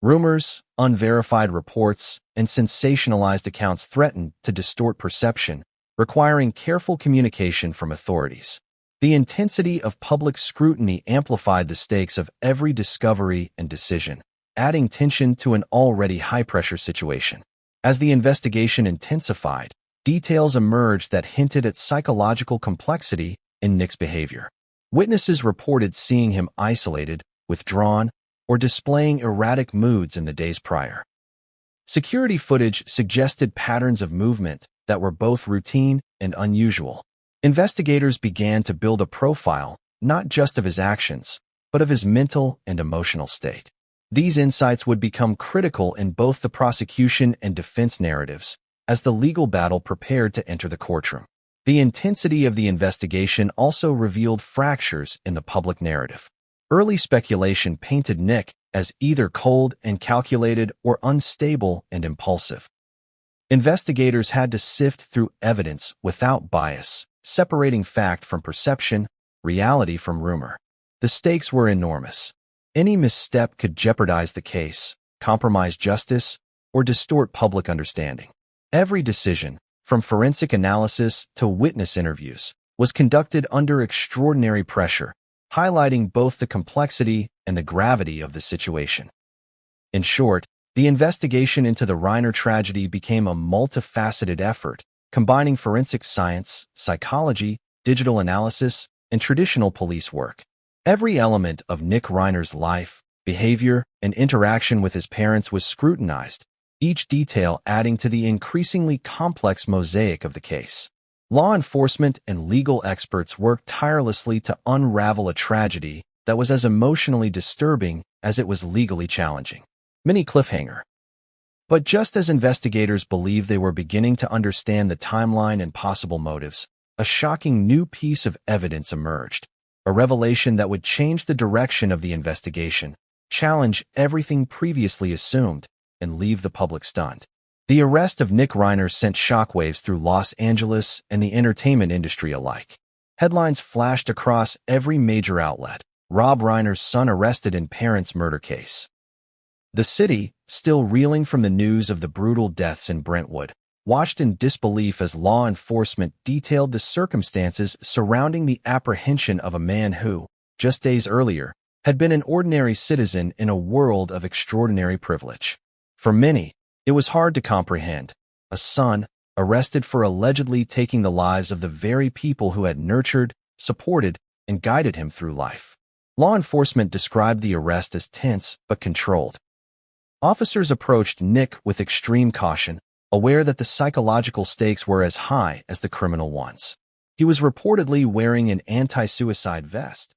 Rumors, unverified reports, and sensationalized accounts threatened to distort perception, requiring careful communication from authorities. The intensity of public scrutiny amplified the stakes of every discovery and decision, adding tension to an already high-pressure situation. As the investigation intensified, details emerged that hinted at psychological complexity in Nick's behavior. Witnesses reported seeing him isolated, withdrawn, or displaying erratic moods in the days prior. Security footage suggested patterns of movement that were both routine and unusual. Investigators began to build a profile, not just of his actions, but of his mental and emotional state. These insights would become critical in both the prosecution and defense narratives as the legal battle prepared to enter the courtroom. The intensity of the investigation also revealed fractures in the public narrative. Early speculation painted Nick as either cold and calculated or unstable and impulsive. Investigators had to sift through evidence without bias, separating fact from perception, reality from rumor. The stakes were enormous. Any misstep could jeopardize the case, compromise justice, or distort public understanding. Every decision, from forensic analysis to witness interviews, was conducted under extraordinary pressure, highlighting both the complexity and the gravity of the situation. In short, the investigation into the Reiner tragedy became a multifaceted effort, combining forensic science, psychology, digital analysis, and traditional police work. Every element of Nick Reiner's life, behavior, and interaction with his parents was scrutinized, each detail adding to the increasingly complex mosaic of the case. Law enforcement and legal experts worked tirelessly to unravel a tragedy that was as emotionally disturbing as it was legally challenging. Mini cliffhanger. But just as investigators believed they were beginning to understand the timeline and possible motives, a shocking new piece of evidence emerged. A revelation that would change the direction of the investigation, challenge everything previously assumed, and leave the public stunned. The arrest of Nick Reiner sent shockwaves through Los Angeles and the entertainment industry alike. Headlines flashed across every major outlet. Rob Reiner's son arrested in parents' murder case. The city, still reeling from the news of the brutal deaths in Brentwood, watched in disbelief as law enforcement detailed the circumstances surrounding the apprehension of a man who, just days earlier, had been an ordinary citizen in a world of extraordinary privilege. For many, it was hard to comprehend. A son, arrested for allegedly taking the lives of the very people who had nurtured, supported, and guided him through life. Law enforcement described the arrest as tense but controlled. Officers approached Nick with extreme caution, aware that the psychological stakes were as high as the criminal ones. He was reportedly wearing an anti-suicide vest,